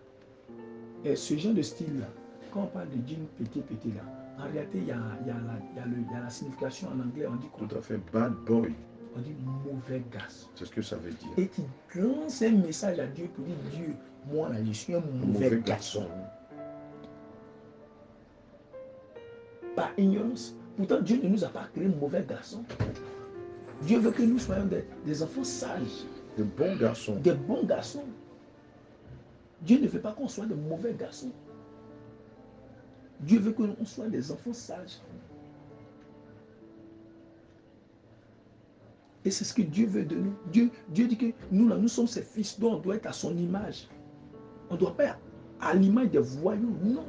Et ce genre de style là, quand on parle de jean pété là, en réalité il y a la signification en anglais, on dit quoi? Tout à fait, bad boy. On dit mauvais garçon. C'est ce que ça veut dire. Et qui lance un message à Dieu pour dire, Dieu, moi là je suis un mauvais garçon. Par ignorance. Pourtant, Dieu ne nous a pas créé mauvais garçons. Dieu veut que nous soyons des enfants sages. De bons garçons. Des bons garçons. Dieu ne veut pas qu'on soit de mauvais garçons. Dieu veut que l'on soit des enfants sages. Et c'est ce que Dieu veut de nous. Dieu dit que nous, là, nous sommes ses fils, dont on doit être à son image. On ne doit pas être à l'image des voyous, non.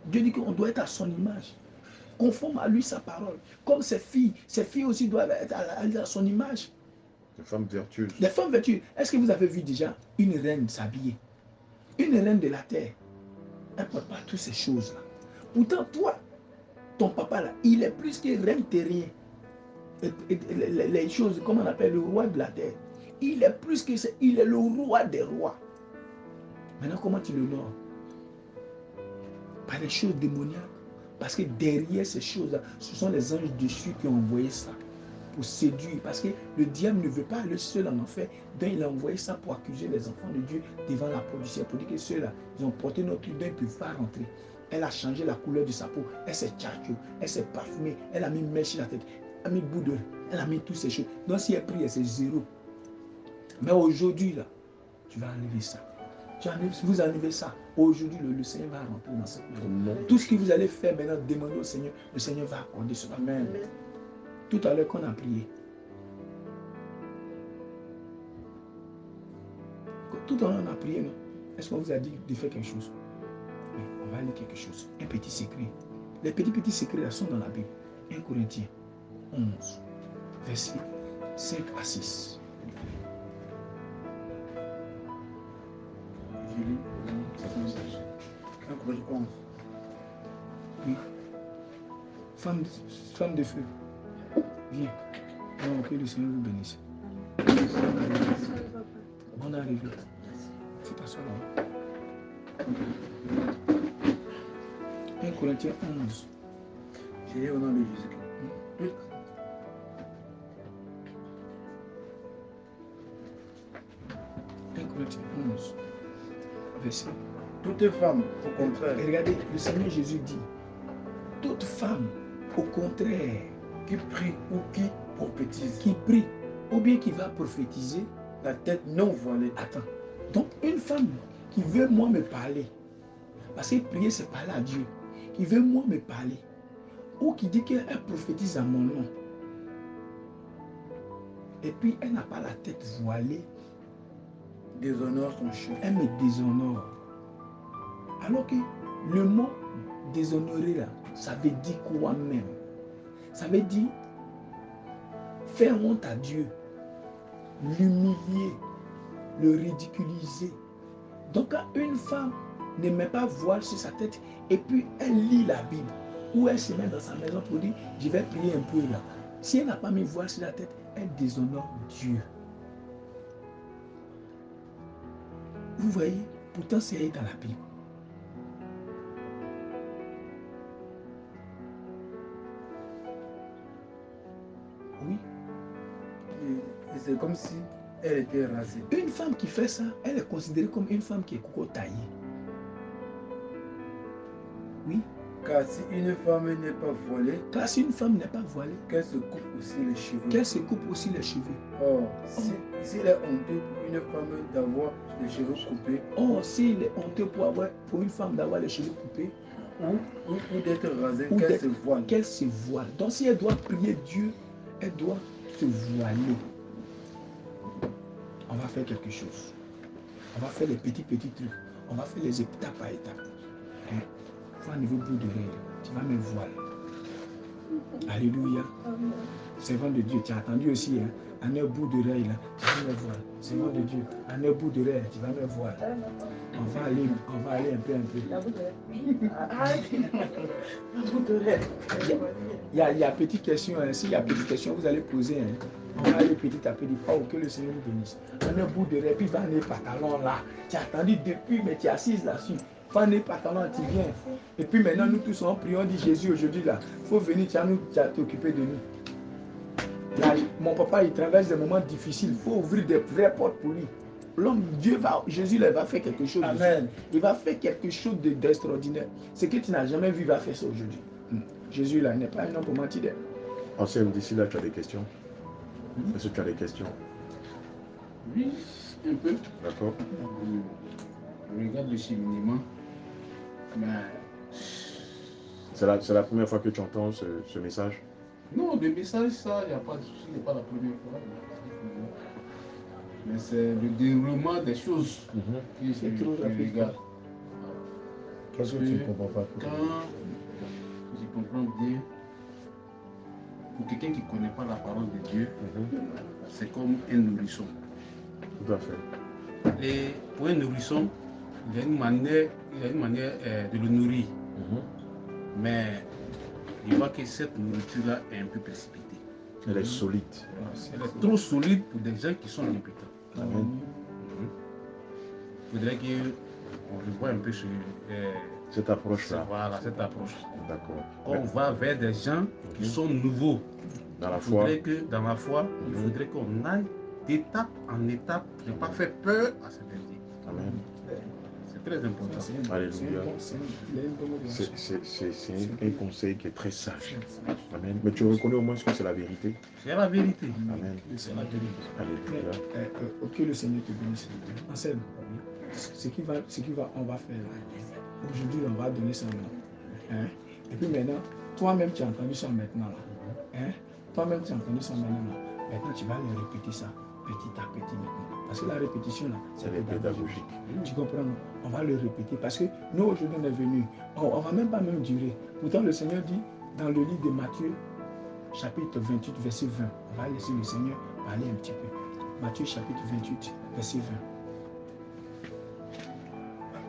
Dieu dit qu'on doit être à son image, conforme à lui sa parole. Comme ses filles aussi doivent être à son image. Des femmes vertueuses. Des femmes vertueuses. Est-ce que vous avez vu déjà une reine s'habiller? Une reine de la terre. Elle ne porte pas toutes ces choses-là. Pourtant, toi, ton papa, là, il est plus que reine terrien. Les choses, comment on appelle le roi de la terre. Il est plus que ça. Il est le roi des rois. Maintenant, comment tu le honores? Par les choses démoniaques. Parce que derrière ces choses-là, ce sont les anges dessus qui ont envoyé ça pour séduire. Parce que le diable ne veut pas aller seul en enfer. Donc il a envoyé ça pour accuser les enfants de Dieu devant la policière. Pour dire que ceux-là, ils ont porté notre idée, ils ne peuvent pas rentrer. Elle a changé la couleur de sa peau. Elle s'est tchatchée, elle s'est parfumée. Elle a mis mèche sur la tête. Elle a mis bout d'œil. Elle a mis toutes ces choses. Donc si elle prie, c'est zéro. Mais aujourd'hui, là, tu vas enlever ça. Vous enlevez ça. Aujourd'hui, le Seigneur va rentrer dans cette maison. Tout ce que vous allez faire maintenant, demandez au Seigneur, le Seigneur va accorder cela. Amen. Tout à l'heure qu'on a prié. Tout à l'heure on a prié, non? Est-ce qu'on vous a dit de faire quelque chose? Oui, on va lire quelque chose. Un petit secret. Les petits secrets là sont dans la Bible. 1 Corinthiens 11, verset 5 à 6. Oui. Femme de feu. Viens. Non, que le Seigneur vous bénisse. On arrive. Il faut t'asseoir là. 1 Corinthiens 11. J'ai dit au nom de Jésus. 1 Corinthiens 11. Verset. Toute femme, au contraire. Et regardez, le Seigneur Jésus dit, toute femme, au contraire, qui prie ou qui prophétise, qui prie, ou bien qui va prophétiser, la tête non voilée. Attends. Donc, une femme qui veut moi me parler, parce que prier, c'est parler à Dieu, qui veut moi me parler, ou qui dit qu'elle prophétise à mon nom, Et puis, elle n'a pas la tête voilée. Déshonore son chef. Elle me déshonore. Alors que le mot déshonorer là, ça veut dire quoi même? Ça veut dire faire honte à Dieu, l'humilier, le ridiculiser. Donc quand une femme ne met pas voile sur sa tête et puis elle lit la Bible ou elle se met dans sa maison pour dire je vais prier un peu là. Si elle n'a pas mis voile sur la tête, elle déshonore Dieu. Vous voyez, pourtant c'est dans la Bible. Oui. Et c'est comme si elle était rasée. Une femme qui fait ça, elle est considérée comme une femme qui est coco taillée. Oui. Car si une femme n'est pas voilée, Car si une femme n'est pas voilée, qu'elle se coupe aussi les cheveux. qu'elle se coupe aussi les cheveux. Or, s'il est honteux pour une femme d'avoir les cheveux coupés, Or, s'il est honteux pour une femme d'avoir les cheveux coupés, ou d'être rasée, ou qu'elle se voile. qu'elle se voile. Donc, si elle doit prier Dieu, elle doit se voiler. On va faire quelque chose. On va faire les petits trucs. On va faire les étapes par étapes. Hein? Faut un niveau bout d'oreille. Tu vas me voiler. Alléluia. Servant de Dieu, tu as attendu aussi, hein? Un bout d'oreille là, tu vas me voiler. Servant de Dieu, un bout d'oreille, tu vas me voiler. On va aller un peu. La bout d'oreille. La bout d'oreille. Il y a petite question, hein. S'il y a petite question, vous allez poser. Hein. On va aller petit à petit. Oh, que le Seigneur vous bénisse. Un bout d'oreille, puis va aller pantalon là. Tu as attendu depuis, mais tu es assise là-dessus. Va aller pantalon, tu viens. Et puis maintenant, nous tous, on prie, on dit Jésus aujourd'hui là. Il faut venir, tu vas t'occuper de nous. Là, mon papa, il traverse des moments difficiles. Il faut ouvrir des vraies portes pour lui. L'homme, Jésus là, va faire quelque chose. Amen. Il va faire quelque chose d'extraordinaire. Ce que tu n'as jamais vu, il va faire ça aujourd'hui. Jésus là, il n'est pas un homme pour mentir. Ancien, d'ici là, tu as des questions? Est-ce que tu as des questions? Oui, un peu. D'accord. Je regarde le cheminement. Mais... C'est la première fois que tu entends ce message? Non, le message, ça, il n'y a pas de souci, il n'est pas la première fois. Mais c'est le déroulement des choses que je regarde. Qu'est-ce que tu ne comprends pas? Quand je comprends bien, pour quelqu'un qui ne connaît pas la parole de Dieu, c'est comme un nourrisson. Tout à fait. Et pour un nourrisson, il y a une manière de le nourrir. Mais il voit que cette nourriture-là est un peu précipitée. Elle est solide. Elle est trop solide pour des gens qui sont impétents. Amen. Il faudrait qu'on revoie un peu cette approche-là. Voilà, cette approche. D'accord. On va vers des gens qui sont nouveaux. Dans la foi. Dans la foi, il faudrait qu'on aille d'étape en étape, ne pas faire peur à ces derniers. Amen. C'est très important. Alléluia. C'est un conseil qui est très sage. Amen. Mais tu reconnais au moins ce que c'est la vérité. C'est la vérité. Amen. C'est la vérité. Alléluia. Que le Seigneur te bénisse. Anselme, on va faire là. Aujourd'hui, on va donner ça là. Hein? Et puis maintenant, toi-même, tu as entendu ça maintenant là. Hein? Toi-même, tu as entendu ça maintenant là. Maintenant, tu vas le répéter ça petit à petit maintenant. Parce que la répétition là, c'est pédagogique. Tu comprends? Non? On va le répéter parce que nous, aujourd'hui, on est venus. On ne va même pas durer. Pourtant, le Seigneur dit dans le livre de Matthieu, chapitre 28, verset 20. On va laisser le Seigneur parler un petit peu. Matthieu, chapitre 28, verset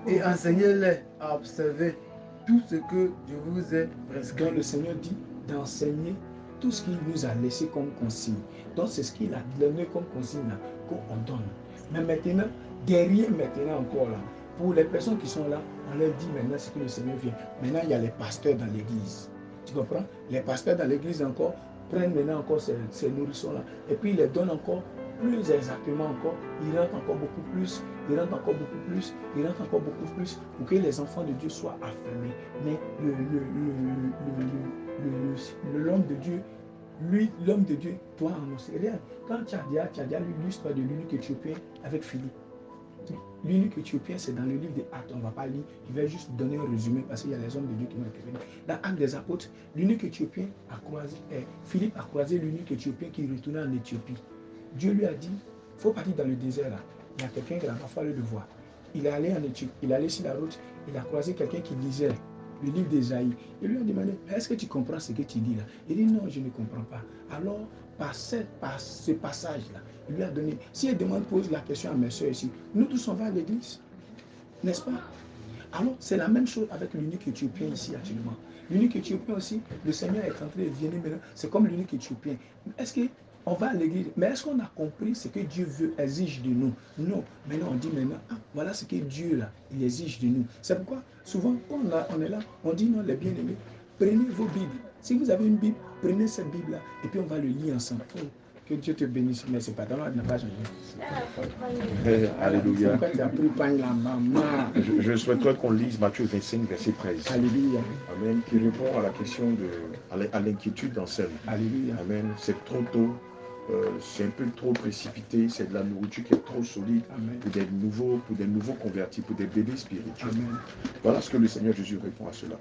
20. Et enseignez-les à observer tout ce que je vous ai prescrit. Donc le Seigneur dit d'enseigner tout ce qu'il nous a laissé comme consigne. Donc c'est ce qu'il a donné comme consigne là, qu'on donne. Mais maintenant, derrière maintenant encore là, pour les personnes qui sont là, on leur dit maintenant ce que le Seigneur vient. Maintenant, il y a les pasteurs dans l'église. Tu comprends? Les pasteurs dans l'église encore prennent maintenant encore ces nourrissons-là et puis ils les donnent encore plus exactement encore. Ils rentrent encore beaucoup plus. Ils rentrent encore beaucoup plus. Ils rentrent encore beaucoup plus pour que les enfants de Dieu soient affirmés. Mais l'homme de Dieu, lui, l'homme de Dieu doit annoncer. Regarde, quand tu as déjà lu l'histoire de l'eunuque éthiopien avec Philippe. L'eunuque éthiopien, c'est dans le livre des Actes. On ne va pas lire. Je vais juste donner un résumé parce qu'il y a les hommes de Dieu qui vont intervenir. Dans Actes des Apôtres, l'eunuque éthiopien a croisé, Philippe a croisé l'eunuque éthiopien qui retournait en Éthiopie. Dieu lui a dit, il faut partir dans le désert là. Il y a quelqu'un qui n'a pas fallu le voir. Il est allé en étude, il est allé sur la route, il a croisé quelqu'un qui lisait le livre d'Ésaïe. Il lui a demandé, est-ce que tu comprends ce que tu lis là? Il dit, non, je ne comprends pas. Alors, par ce passage-là, il lui a donné, si elle demande, pose la question à mes soeurs ici, nous tous on va à l'église, n'est-ce pas? Alors, c'est la même chose avec l'unique éthiopien ici actuellement. L'unique éthiopien aussi, le Seigneur est en train de venir maintenant, c'est comme l'unique éthiopien. Est-ce qu'on va à l'église, mais est-ce qu'on a compris ce que Dieu veut, exige de nous? Non. Maintenant, on dit maintenant, ah, voilà ce que Dieu là, il exige de nous. C'est pourquoi, souvent, quand on est là, on dit non, les bien-aimés, prenez vos Bibles. Si vous avez une Bible, prenez cette Bible-là, et puis on va le lire ensemble. Que Dieu te bénisse, mais c'est pas dans l'ordre, n'a pas changé. Alléluia. Pourquoi tu as pris pain la maman? Je souhaiterais qu'on lise Matthieu 25, verset 13. Alléluia. Amen. Qui répond à la question à l'inquiétude d'Anselme. Alléluia. Amen. C'est trop tôt. C'est un peu trop précipité. C'est de la nourriture qui est trop solide. Amen. Pour des nouveaux convertis, pour des bébés spirituels. Amen. Voilà ce que le Seigneur Jésus répond à cela.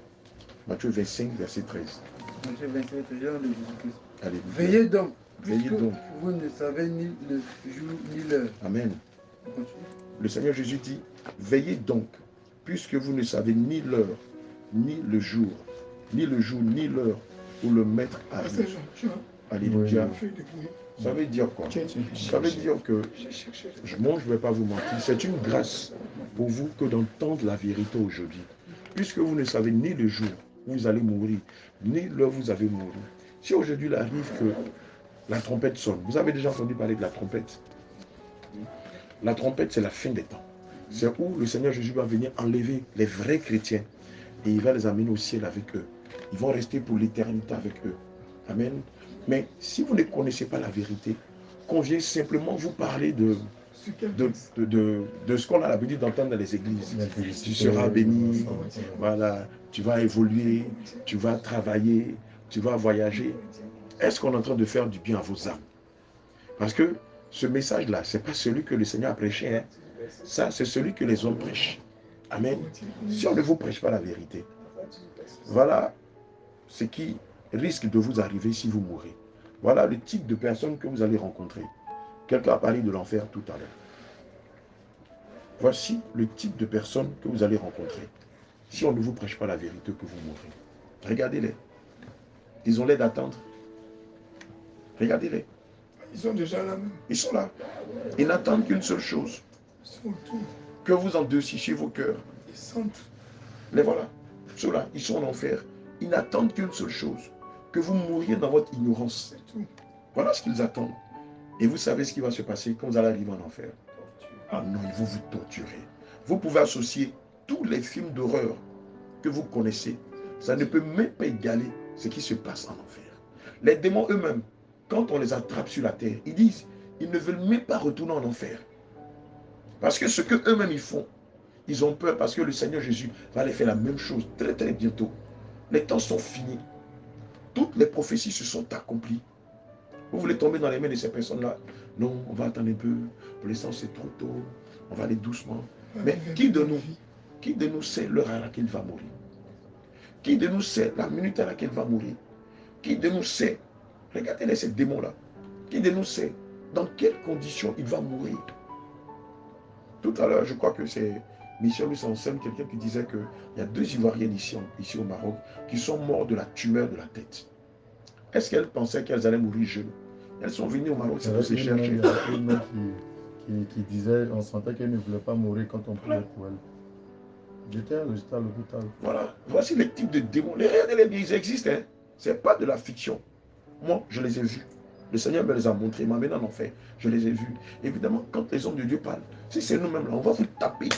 Matthieu 25, verset 13. Matthieu 25, verset 13. Alléluia. Veillez donc, Veillez puisque donc. vous ne savez ni le jour ni l'heure. Amen. Le Seigneur Jésus dit, veillez donc, puisque vous ne savez ni l'heure, ni le jour, ni l'heure où le Maître arrive. Alléluia. Ça veut dire quoi? Ça veut dire que, moi je ne vais pas vous mentir, c'est une grâce pour vous que d'entendre la vérité aujourd'hui. Puisque vous ne savez ni le jour où vous allez mourir, ni l'heure où vous allez mourir. Si aujourd'hui il arrive que la trompette sonne, vous avez déjà entendu parler de la trompette? La trompette, c'est la fin des temps. C'est où le Seigneur Jésus va venir enlever les vrais chrétiens et il va les amener au ciel avec eux. Ils vont rester pour l'éternité avec eux. Amen. Mais si vous ne connaissez pas la vérité, qu'on vient simplement vous parler de ce qu'on a l'habitude d'entendre dans les églises. Tu seras béni, voilà, tu vas évoluer, tu vas travailler, tu vas voyager. Est-ce qu'on est en train de faire du bien à vos âmes? Parce que ce message-là, ce n'est pas celui que le Seigneur a prêché. Hein. Ça, c'est celui que les hommes prêchent. Amen. Si on ne vous prêche pas la vérité, voilà ce qui risque de vous arriver si vous mourrez. Voilà le type de personnes que vous allez rencontrer. Quelqu'un a parlé de l'enfer tout à l'heure. Voici le type de personnes que vous allez rencontrer. Si on ne vous prêche pas la vérité, que vous mourrez. Regardez-les. Ils ont l'air d'attendre. Regardez-les. Ils sont déjà là même. Ils sont là. Ils n'attendent qu'une seule chose. Ils sont autour. Que vous endurcissiez vos cœurs. Ils sentent. Les voilà. Ceux-là, ils sont en enfer. Ils n'attendent qu'une seule chose. Que vous mouriez dans votre ignorance. C'est tout. Voilà ce qu'ils attendent. Et vous savez ce qui va se passer quand vous allez arriver en enfer. Ah non, ils vont vous torturer. Vous pouvez associer tous les films d'horreur que vous connaissez. Ça ne peut même pas égaler ce qui se passe en enfer. Les démons eux-mêmes, quand on les attrape sur la terre, ils disent, ils ne veulent même pas retourner en enfer. Parce que ce que eux-mêmes ils font, ils ont peur parce que le Seigneur Jésus va les faire la même chose très très bientôt. Les temps sont finis. Toutes les prophéties se sont accomplies. Vous voulez tomber dans les mains de ces personnes-là? Non, on va attendre un peu. Pour l'instant, c'est trop tôt. On va aller doucement. Mais qui de nous sait l'heure à laquelle il va mourir? Qui de nous sait la minute à laquelle il va mourir? Qui de nous sait, regardez ces démons-là, qui de nous sait dans quelles conditions il va mourir? Tout à l'heure, je crois que c'est Michel Louis-Anselme, quelqu'un qui disait qu'il y a 2 Ivoiriennes ici au Maroc qui sont morts de la tumeur de la tête. Est-ce qu'elles pensaient qu'elles allaient mourir jeunes? Elles sont venues au Maroc, c'est pour se chercher. Il y a une mère qui disait, on sentait qu'elle ne voulait pas mourir quand on priait pour elle. J'étais à l'hôpital. Voilà, voici les types de démons. Regardez-les bien, ils existent. Hein. Ce n'est pas de la fiction. Moi, je les ai vus. Le Seigneur me les a montrés, il m'a amené en enfer. Je les ai vus. Évidemment, quand les hommes de Dieu parlent, si c'est nous-mêmes là, on va vous taper.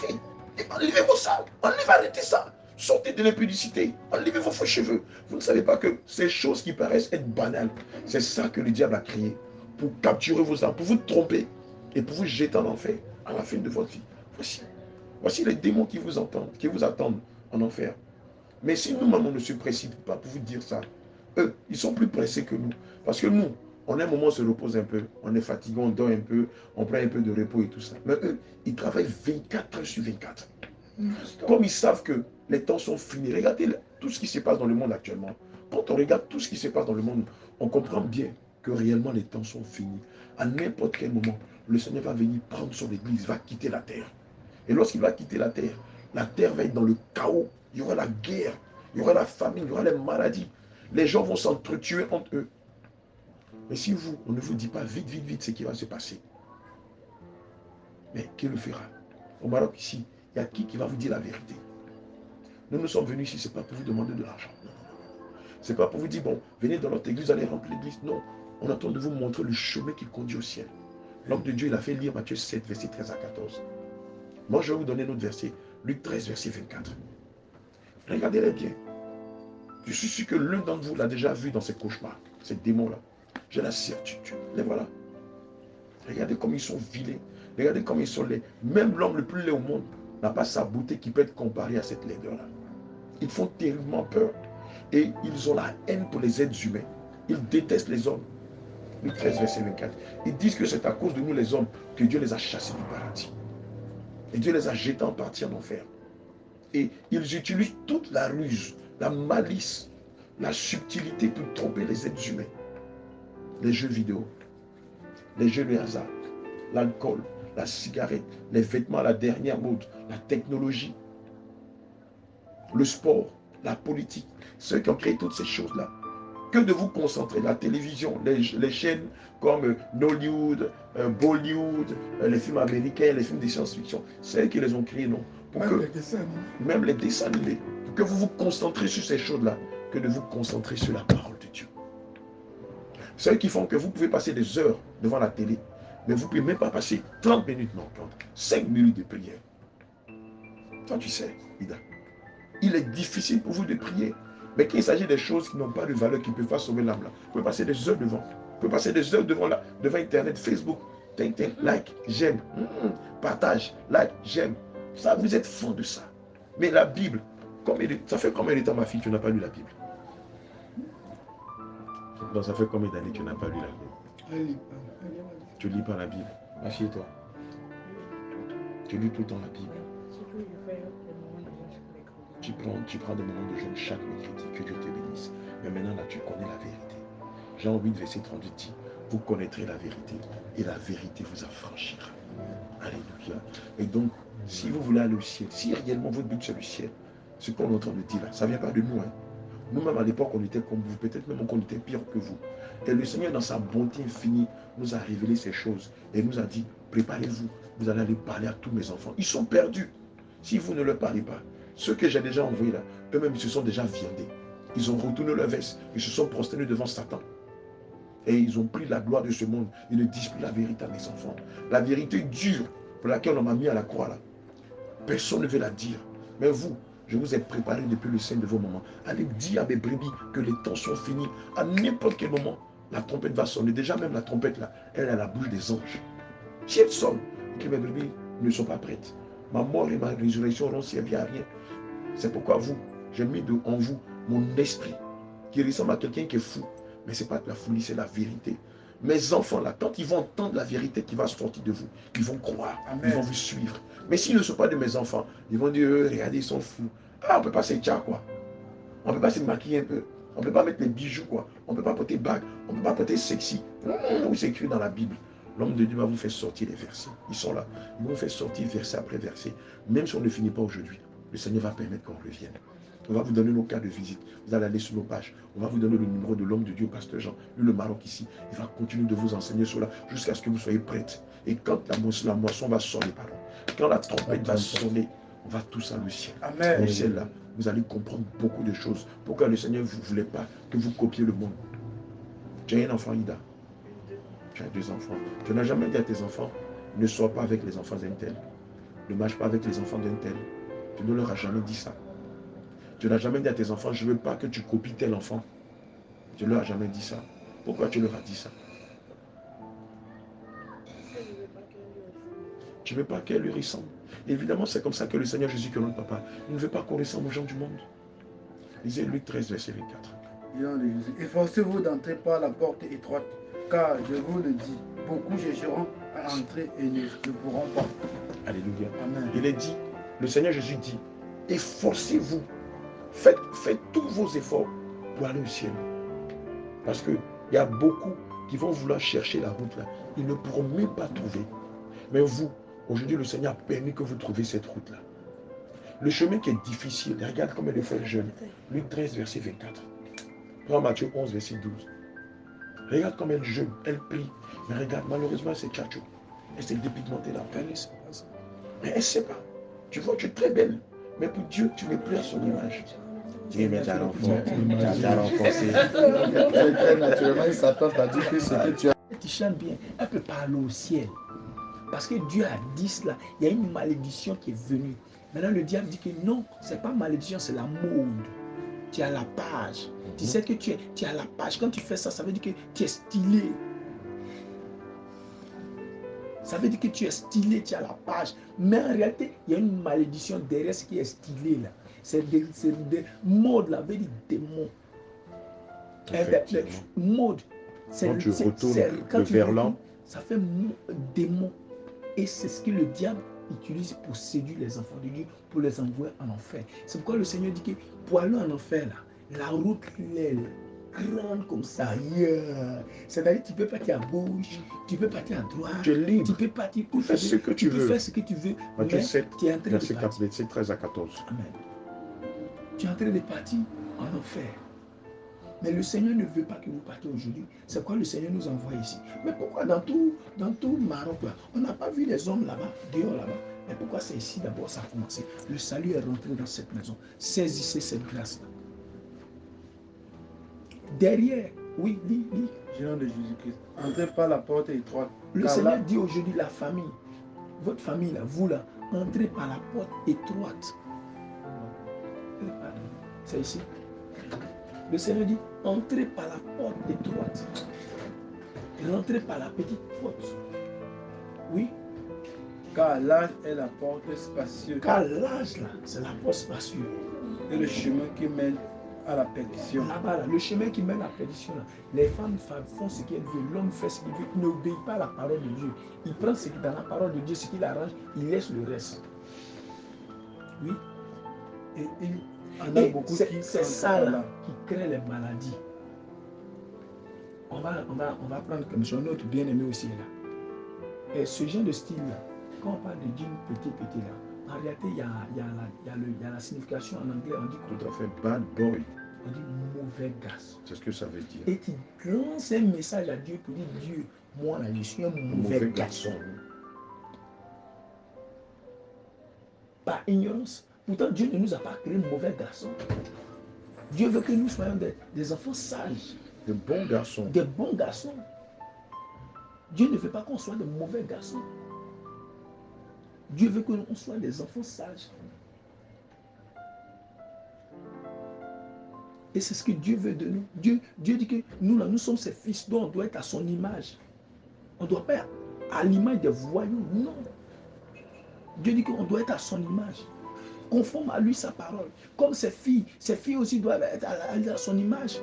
Et enlevez vos salles, arrêtez ça. Sortez de l'impudicité, enlevez vos faux cheveux. Vous ne savez pas que ces choses qui paraissent être banales, c'est ça que le diable a créé pour capturer vos âmes, pour vous tromper et pour vous jeter en enfer à la fin de votre vie. Voici les démons qui vous attendent en enfer. Mais si nous-mêmes on ne se précipite pas pour vous dire ça, eux, ils sont plus pressés que nous. Parce que nous, on a un moment, on se repose un peu, on est fatigué, on dort un peu, on prend un peu de repos et tout ça. Mais eux, ils travaillent 24 heures sur 24. Comme ils savent que les temps sont finis. Regardez tout ce qui se passe dans le monde actuellement. Quand on regarde tout ce qui se passe dans le monde, on comprend bien que réellement les temps sont finis. À n'importe quel moment, le Seigneur va venir prendre son église, va quitter la terre. Et lorsqu'il va quitter la terre va être dans le chaos. Il y aura la guerre, il y aura la famine, il y aura les maladies. Les gens vont s'entretuer entre eux. Mais si vous, on ne vous dit pas vite, vite, vite ce qui va se passer, mais qui le fera? Au Maroc, ici, il y a qui va vous dire la vérité? Nous sommes venus ici, ce n'est pas pour vous demander de l'argent. Ce n'est pas pour vous dire, bon, venez dans notre église, allez remplir l'église. Non, on attend de vous montrer le chemin qui conduit au ciel. L'homme de Dieu, il a fait lire Matthieu 7, verset 13 à 14. Moi, je vais vous donner notre verset, Luc 13, verset 24. Regardez-les bien. Je suis sûr que l'un d'entre vous l'a déjà vu dans ces cauchemars, ces démons-là. J'ai la certitude. Les voilà. Regardez comme ils sont vilés. Regardez comme ils sont laids. Même l'homme le plus laid au monde n'a pas sa beauté qui peut être comparée à cette laideur-là. Ils font terriblement peur. Et ils ont la haine pour les êtres humains. Ils détestent les hommes. Luc 13, verset 24. Ils disent que c'est à cause de nous les hommes que Dieu les a chassés du paradis. Et Dieu les a jetés en partie en enfer. Et ils utilisent toute la ruse, la malice, la subtilité pour tromper les êtres humains. Les jeux vidéo, les jeux de hasard, l'alcool, la cigarette, les vêtements à la dernière mode, la technologie, le sport, la politique, ceux qui ont créé toutes ces choses-là. Que de vous concentrer, la télévision, les chaînes comme Nollywood, Bollywood, les films américains, les films de science-fiction, c'est eux qui les ont créés, non? Pour Même que, les dessins animés. même les dessins animés, pour que vous vous concentrez sur ces choses-là, que de vous concentrer sur la parole de Dieu. C'est eux qui font que vous pouvez passer des heures devant la télé, mais vous ne pouvez même pas passer 30 minutes, non, 5 minutes de prière. Toi, tu sais, Ida, il est difficile pour vous de prier. Mais qu'il s'agit des choses qui n'ont pas de valeur, qui ne peuvent pas sauver l'âme là. Vous pouvez passer des heures devant. Vous pouvez passer des heures devant Internet, Facebook. Like, j'aime. Partage, like, j'aime. Ça, vous êtes fond de ça. Mais la Bible, ça fait combien de temps, ma fille, tu n'as pas lu la Bible? Donc, ça fait combien d'années que tu n'as pas lu la Bible? Tu ne lis pas la Bible. Assieds-toi. Tu lis tout le temps la Bible. Tu prends des moments de jeûne chaque mercredi, que Dieu te bénisse. Mais maintenant, là, tu connais la vérité. Jean 8, verset 38 dit, vous connaîtrez la vérité et la vérité vous affranchira. Alléluia. Et donc, si vous voulez aller au ciel, si réellement votre but c'est le ciel, ce qu'on est en train de dire là, ça ne vient pas de nous. Hein. Nous-mêmes à l'époque, on était comme vous, peut-être même qu'on était pire que vous. Et le Seigneur, dans sa bonté infinie, nous a révélé ces choses et nous a dit, préparez-vous, vous allez aller parler à tous mes enfants. Ils sont perdus. Si vous ne leur parlez pas, ceux que j'ai déjà envoyés là, eux-mêmes ils se sont déjà viandés. Ils ont retourné leur veste, ils se sont prosternés devant Satan. Et ils ont pris la gloire de ce monde. Ils ne disent plus la vérité à mes enfants. La vérité dure pour laquelle on m'a mis à la croix là. Personne ne veut la dire. Mais vous, je vous ai préparé depuis le sein de vos moments. Allez dire à mes brebis que les temps sont finis. À n'importe quel moment, la trompette va sonner. Déjà même la trompette là, elle a la bouche des anges. Si elle sonne, et que mes brebis ne sont pas prêtes, ma mort et ma résurrection n'auront servi à rien. C'est pourquoi vous, j'ai mis en vous mon esprit qui ressemble à quelqu'un qui est fou. Mais ce n'est pas de la folie, c'est la vérité. Mes enfants là, quand ils vont entendre la vérité qui va sortir de vous, ils vont croire, Amen. Ils vont vous suivre. Mais s'ils ne sont pas de mes enfants, ils vont dire, regardez, ils sont fous. Ah, on ne peut pas se tchar quoi. On ne peut pas se maquiller un peu. On ne peut pas mettre les bijoux quoi. On ne peut pas porter bague. On ne peut pas porter sexy. Oui, c'est écrit dans la Bible. L'homme de Dieu va vous faire sortir les versets. Ils sont là. Ils vont faire sortir verset après verset. Même si on ne finit pas aujourd'hui, le Seigneur va permettre qu'on revienne. On va vous donner nos cas de visite. Vous allez aller sur nos pages. On va vous donner le numéro de l'homme de Dieu, Pasteur Jean. Lui, le Maroc ici, il va continuer de vous enseigner cela jusqu'à ce que vous soyez prêtes. Et quand la moisson va sonner, pardon, quand la trompette va sonner, on va tous à le ciel. Amen. Au ciel, là, vous allez comprendre beaucoup de choses. Pourquoi le Seigneur ne voulait pas que vous copiez le monde? Tu as un enfant, Ida. Tu as 2 enfants. Tu n'as jamais dit à tes enfants, ne sois pas avec les enfants d'un tel. Ne marche pas avec les enfants d'un tel. Tu ne leur as jamais dit ça. Tu n'as jamais dit à tes enfants, je ne veux pas que tu copies tel enfant. Tu ne leur as jamais dit ça. Pourquoi tu leur as dit ça? Tu ne veux pas qu'elle lui ressemble. Évidemment, c'est comme ça que le Seigneur Jésus, que notre papa, il ne veut pas qu'on ressemble aux gens du monde. Lisez Luc 13, verset 24. Efforcez-vous d'entrer par la porte étroite, car je vous le dis, beaucoup chercheront à entrer et ne pourront pas. Alléluia. Amen. Il est dit, le Seigneur Jésus dit, efforcez-vous. Faites tous vos efforts pour aller au ciel. Parce qu'il y a beaucoup qui vont vouloir chercher la route là, ils ne pourront même pas trouver. Mais vous, aujourd'hui, le Seigneur a permis que vous trouviez cette route là. Le chemin qui est difficile, regarde comme le frère jeune. Luc 13, verset 24. Prends Matthieu 11, verset 12. Regarde comme elle jeûne, elle prie. Mais regarde, malheureusement, c'est tchatcho. Elle s'est dépigmentée la peine. Mais elle ne sait pas. Tu vois, tu es très belle. Mais pour Dieu, tu n'es plus à son image. Dieu, mais tu as l'enfant. Tu as l'enfoncé. Naturellement, il s'attend à dire que c'est que tu as. Tu chantes bien. Elle peut parler au ciel. Parce que Dieu a dit cela. Il y a une malédiction qui est venue. Maintenant, le diable dit que non, ce n'est pas malédiction, c'est la mode. Tu es à la page. Tu sais que tu es à la page. Quand tu fais ça, ça veut dire que tu es stylé. Ça veut dire que tu es stylé, tu es à la page. Mais en réalité, il y a une malédiction derrière ce qui est stylé là. C'est des modes là, veut dire démon. Mode. Quand tu retournes le verlan, ça fait démon. Et c'est ce que le diable utilise pour séduire les enfants de Dieu, pour les envoyer en enfer. C'est pourquoi le Seigneur dit que pour aller en enfer, là, la route est grande comme ça. Yeah. C'est-à-dire que tu peux partir à gauche, tu peux partir à droite, tu es libre. Tu peux partir pour faire ce que tu veux. Faire ce que tu veux. Matthieu 7, tu es en train verset de partir. 13 à 14. Amen. Tu es en train de partir en enfer. Mais le Seigneur ne veut pas que vous partiez aujourd'hui. C'est pourquoi le Seigneur nous envoie ici. Mais pourquoi dans tout Maroc, là, on n'a pas vu les hommes là-bas, dehors là-bas? Mais pourquoi c'est ici d'abord ça a commencé? Le salut est rentré dans cette maison. Saisissez cette grâce-là. Derrière, oui, lis. Au nom de Jésus-Christ. Entrez par la porte étroite. Le Seigneur dit aujourd'hui la famille, votre famille là, vous là, entrez par la porte étroite. C'est ici. Le Seigneur dit, entrez par la porte étroite. Rentrez par la petite porte. Oui. Car l'âge est la porte spacieuse. Car l'âge là, c'est la porte spacieuse. Et le chemin qui mène à la perdition. Là-bas, là, le chemin qui mène à la perdition, là, les femmes font ce qu'elles veulent, l'homme fait ce qu'il veut, il n'obéit pas à la parole de Dieu. Il prend ce qui est dans la parole de Dieu, ce qu'il arrange, il laisse le reste. Oui. C'est ça là qui crée les maladies. On va prendre comme son autre bien-aimé aussi là. Et ce genre de style là, quand on parle de jean petit là, en réalité il y a la signification en anglais, on dit tout à fait bad boy. On dit mauvais garçon. C'est ce que ça veut dire. Et tu lances un message à Dieu pour dire Dieu, moi là je suis un mauvais garçon. Par ignorance. Pourtant, Dieu ne nous a pas créé mauvais garçons. Dieu veut que nous soyons des enfants sages. De bons garçons. Des bons garçons. Dieu ne veut pas qu'on soit de mauvais garçons. Dieu veut que nous soyons des enfants sages. Et c'est ce que Dieu veut de nous. Dieu dit que nous, là, nous sommes ses fils, dont on doit être à son image. On ne doit pas être à l'image des voyous, non. Dieu dit qu'on doit être à son image. Conforme à lui sa parole. Comme ses filles aussi doivent être à son image.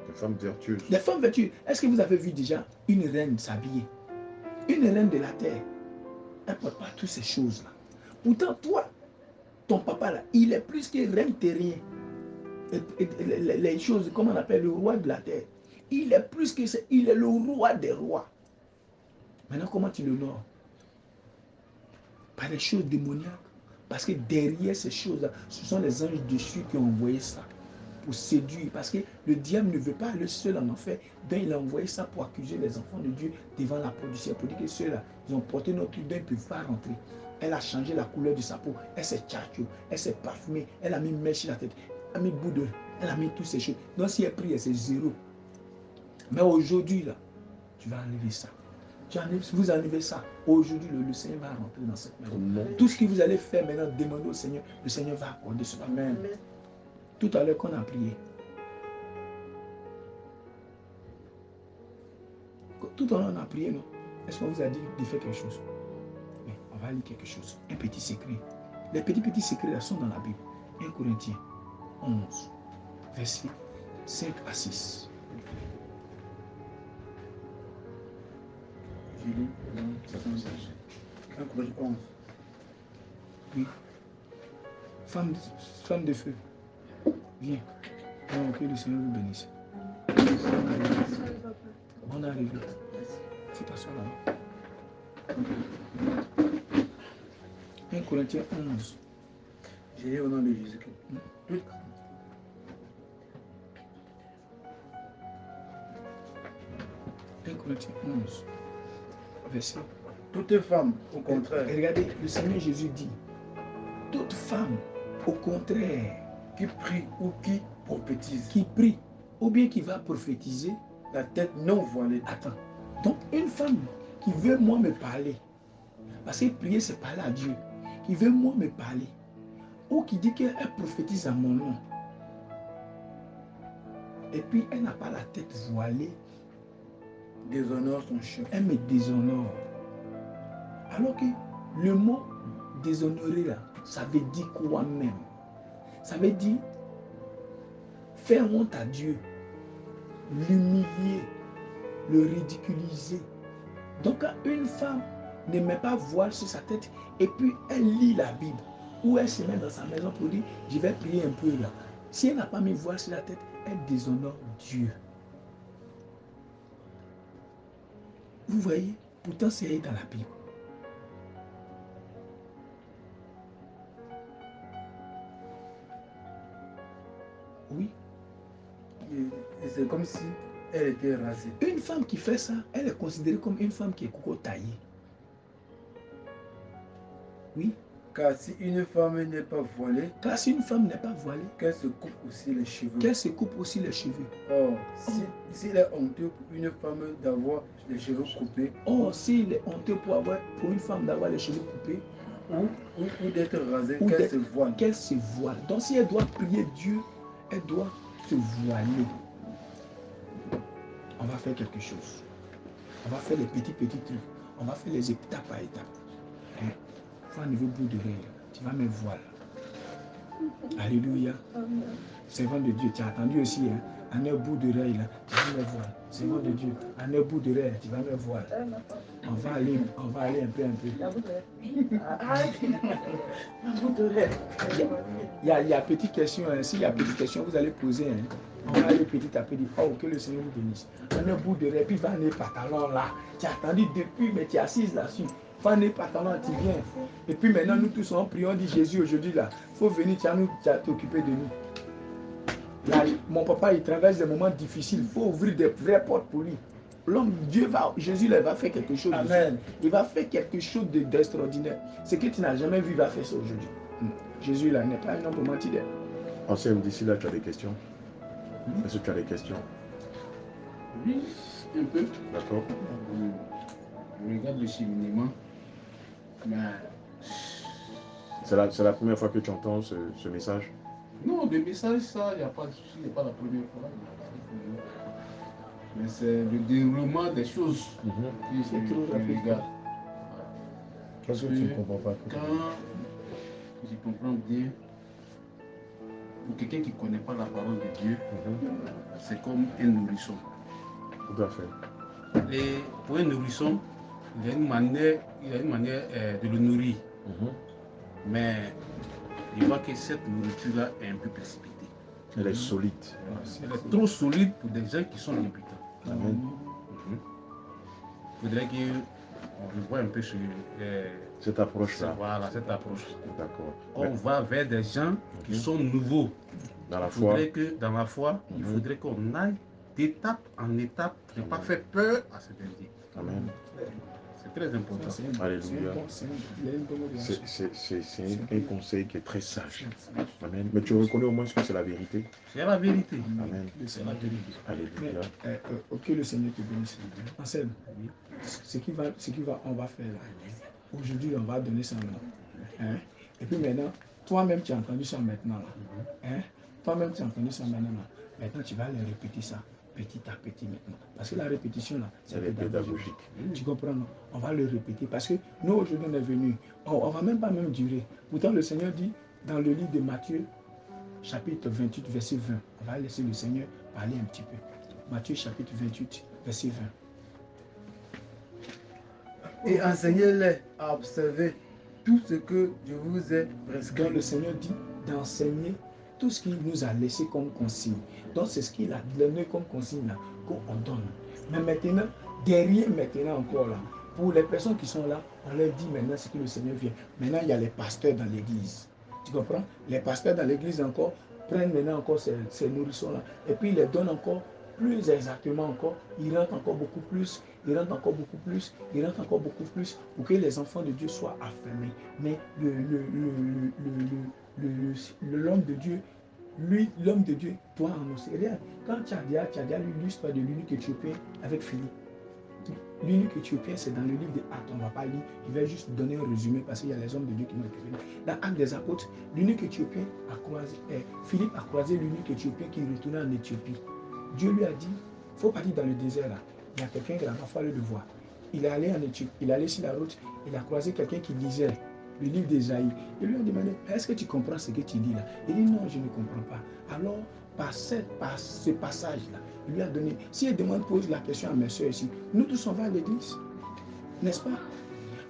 Des femmes vertueuses. Des femmes vertueuses. Est-ce que vous avez vu déjà une reine s'habiller? Une reine de la terre. Elle ne porte pas toutes ces choses-là. Pourtant, toi, ton papa, là, il est plus que reine terrien. Les choses, comment on appelle le roi de la terre. Il est plus que ça. Il est le roi des rois. Maintenant, comment tu le honores? Par des choses démoniaques. Parce que derrière ces choses-là, ce sont les anges dessus qui ont envoyé ça pour séduire. Parce que le diable ne veut pas aller seul en enfer. Donc il a envoyé ça pour accuser les enfants de Dieu devant la porte du ciel. Pour dire que ceux-là, ils ont porté notre truc, donc ils ne peuvent pas rentrer. Elle a changé la couleur de sa peau. Elle s'est tchatcho, elle s'est parfumée, elle a mis mèche sur la tête, elle a mis bout de, elle a mis toutes ces choses. Donc si elle prie, c'est zéro. Mais aujourd'hui, là, tu vas enlever ça. Vous enlevez ça. Aujourd'hui, le Seigneur va rentrer dans cette maison. Tout ce que vous allez faire maintenant, demandez au Seigneur, le Seigneur va accorder cela. Amen. Tout à l'heure qu'on a prié. Tout à l'heure on a prié, non? Est-ce qu'on vous a dit de faire quelque chose? Oui, on va lire quelque chose. Un petit secret. Les petits secrets là sont dans la Bible. 1 Corinthiens 11, verset 5 à 6. Julie, 11. Oui. Femme de feu. Viens. Donc, que le Seigneur vous bénisse. On est arrivé. C'est pas ça là. 1 Corinthiens 11. J'ai dit au nom de Jésus-Christ. Tout- 1 Corinthiens 11. Verset. Toute femme, au contraire, Et regardez, le Seigneur Jésus dit, toute femme, au contraire, qui prie ou qui prophétise, qui prie, ou bien qui va prophétiser, la tête non voilée, attends. Donc, une femme qui veut moi me parler, parce que prier, c'est parler à Dieu, qui veut moi me parler, ou qui dit qu'elle prophétise à mon nom, et puis elle n'a pas la tête voilée, déshonore son chef. elle me déshonore. Alors que le mot déshonorer là, ça veut dire quoi même? Ça veut dire faire honte à Dieu, l'humilier, le ridiculiser. Donc quand une femme ne met pas voile sur sa tête et puis elle lit la Bible ou elle se met dans sa maison pour dire je vais prier un peu là. Si elle n'a pas mis voile sur la tête, elle déshonore Dieu. Vous voyez, pourtant c'est dans la Bible. Oui. Et c'est comme si elle était rasée. Une femme qui fait ça, elle est considérée comme une femme qui est coco taillée. Oui. Car si une femme n'est pas voilée, Car si une femme n'est pas voilée, qu'elle se coupe aussi les cheveux. qu'elle se coupe aussi les cheveux. Or, s'il est honteux pour une femme d'avoir les cheveux coupés, Or, s'il est honteux pour une femme d'avoir les cheveux coupés, ou d'être rasée, ou qu'elle d'être- se voile. qu'elle se voile. Donc si elle doit prier Dieu, elle doit se voiler. On va faire quelque chose. On va faire les petits trucs. On va faire les étapes par étapes. Hein? Faut un niveau bout d'oreille. Tu vas me voiler. Alléluia. Servant de Dieu, tu as entendu aussi, hein? Un bout d'oreille, là, tu vas me voiler. Servant de Dieu, un bout d'oreille, tu vas me voiler. On va aller un peu. Il y a petite question, hein. S'il y a petite question, vous allez poser. Hein. On va aller petit à petit. Oh, que le Seigneur vous bénisse. Un bout d'oreille, puis va aller pantalon là. Tu as attendu depuis, mais tu es assise là-dessus. Va aller pantalon, tu viens. Et puis maintenant, nous tous on prie, on dit Jésus aujourd'hui là. Il faut venir, tu as t'occuper de nous. Là, mon papa, il traverse des moments difficiles. Il faut ouvrir des vraies portes pour lui. L'homme, Jésus là, va faire quelque chose. Amen. Il va faire quelque chose d'extraordinaire. Ce que tu n'as jamais vu, il va faire ça aujourd'hui. Jésus là n'est pas un homme pour mentir. Anselme, d'ici là, tu as des questions? Est-ce que tu as des questions? Oui, un peu. D'accord. Je regarde le cheminement. Mais C'est la première fois que tu entends ce message? non, le message, ça, il n'y a pas de souci, il n'est pas la première fois. Mais c'est le déroulement des choses que je regarde. Qu'est-ce que tu ne comprends pas? Quand je comprends bien, pour quelqu'un qui ne connaît pas la parole de Dieu, c'est comme un nourrisson. Tout à fait. Et pour un nourrisson, il y a une manière de le nourrir. Mais il voit que cette nourriture-là est un peu précipitée. Elle est solide. Elle est trop solide pour des gens qui sont débutants. Amen. Il faudrait qu'on revoie un peu Cette approche-là. Voilà, cette approche. D'accord. On va vers des gens qui sont nouveaux. Dans la Il foi. faudrait que dans la foi, il faudrait qu'on aille d'étape en étape, ne pas faire peur à cet individu. Amen. C'est très important. Alléluia. C'est un conseil qui est très sage. Amen. Mais tu reconnais au moins ce que c'est la vérité. C'est la vérité. Amen. C'est la vérité. Alléluia. Que le Seigneur te bénisse. Anselme, on va faire là. Aujourd'hui, on va donner ça maintenant. Hein? Et puis maintenant, toi-même, tu as entendu ça maintenant là. Hein? Toi-même, tu as entendu ça maintenant là. Maintenant, tu vas le répéter ça petit à petit maintenant. Parce que la répétition là, c'est pédagogique. Tu comprends, non? On va le répéter parce que nous, aujourd'hui, on est venus. On ne va même pas durer. Pourtant, le Seigneur dit dans le livre de Matthieu, chapitre 28, verset 20. On va laisser le Seigneur parler un petit peu. Matthieu, chapitre 28, verset 20. Et enseignez-les à observer tout ce que je vous ai prescrit. Donc le Seigneur dit d'enseigner tout ce qu'il nous a laissé comme consigne. Donc c'est ce qu'il a donné comme consigne là. qu'on donne. Mais maintenant, derrière maintenant encore là, pour les personnes qui sont là, on leur dit maintenant ce que le Seigneur vient. Maintenant, il y a les pasteurs dans l'église. Tu comprends? Les pasteurs dans l'église encore prennent maintenant encore ces nourrissons-là et puis ils les donnent encore plus exactement encore. Ils rentrent encore beaucoup plus, ils rentrent encore beaucoup plus, ils rentrent encore beaucoup plus pour que les enfants de Dieu soient affermés. Mais l'homme de Dieu, lui, l'homme de Dieu, doit annoncer. Regarde, quand tu as déjà lu l'histoire de l'unique éthiopien avec Philippe. L'unique éthiopien, c'est dans le livre des Actes. On ne va pas lire, il va juste donner un résumé parce qu'il y a les hommes de Dieu qui m'ont écrit. Dans Actes des Apôtres, l'unique éthiopien a croisé, Philippe a croisé l'unique éthiopien qui retournait en Éthiopie. Dieu lui a dit, il faut partir dans le désert là. Il y a quelqu'un qui n'a pas fallu le voir. Il est allé en Éthiopie, il est allé sur la route, il a croisé quelqu'un qui lisait le livre d'Ésaïe. Il lui a demandé, est-ce que tu comprends ce que tu lis là? Il dit, non, je ne comprends pas. Alors, par ce passage-là, il lui a donné. Si elle pose la question à mes soeurs ici, nous tous on va à l'église, n'est-ce pas?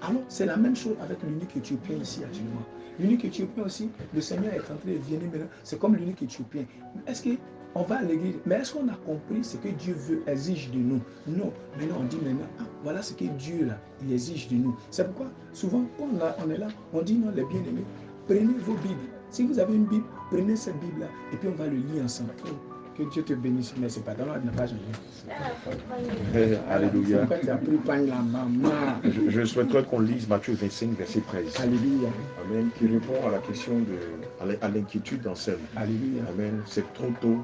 Alors, c'est la même chose avec l'unique éthiopien ici actuellement. L'unique éthiopien aussi, le Seigneur est entré de venir maintenant. C'est comme l'unique éthiopien. Est-ce qu'on va à l'église? Mais est-ce qu'on a compris ce que Dieu veut, exige de nous? Non. Maintenant, on dit maintenant, ah, voilà ce que Dieu là, il exige de nous. C'est pourquoi, souvent, quand on est là, on dit non, les bien-aimés, prenez vos Bibles. Si vous avez une Bible, prenez cette Bible-là et puis on va le lire ensemble. Que Dieu te bénisse, mais c'est pas dans l'ordre, n'a pas changé. Alléluia. Pourquoi tu as pris pain là, maman? Je souhaiterais qu'on lise Matthieu 25, verset 13. Alléluia. Amen. Qui répond à la question à l'inquiétude d'Anselme. Alléluia. Amen. C'est trop tôt.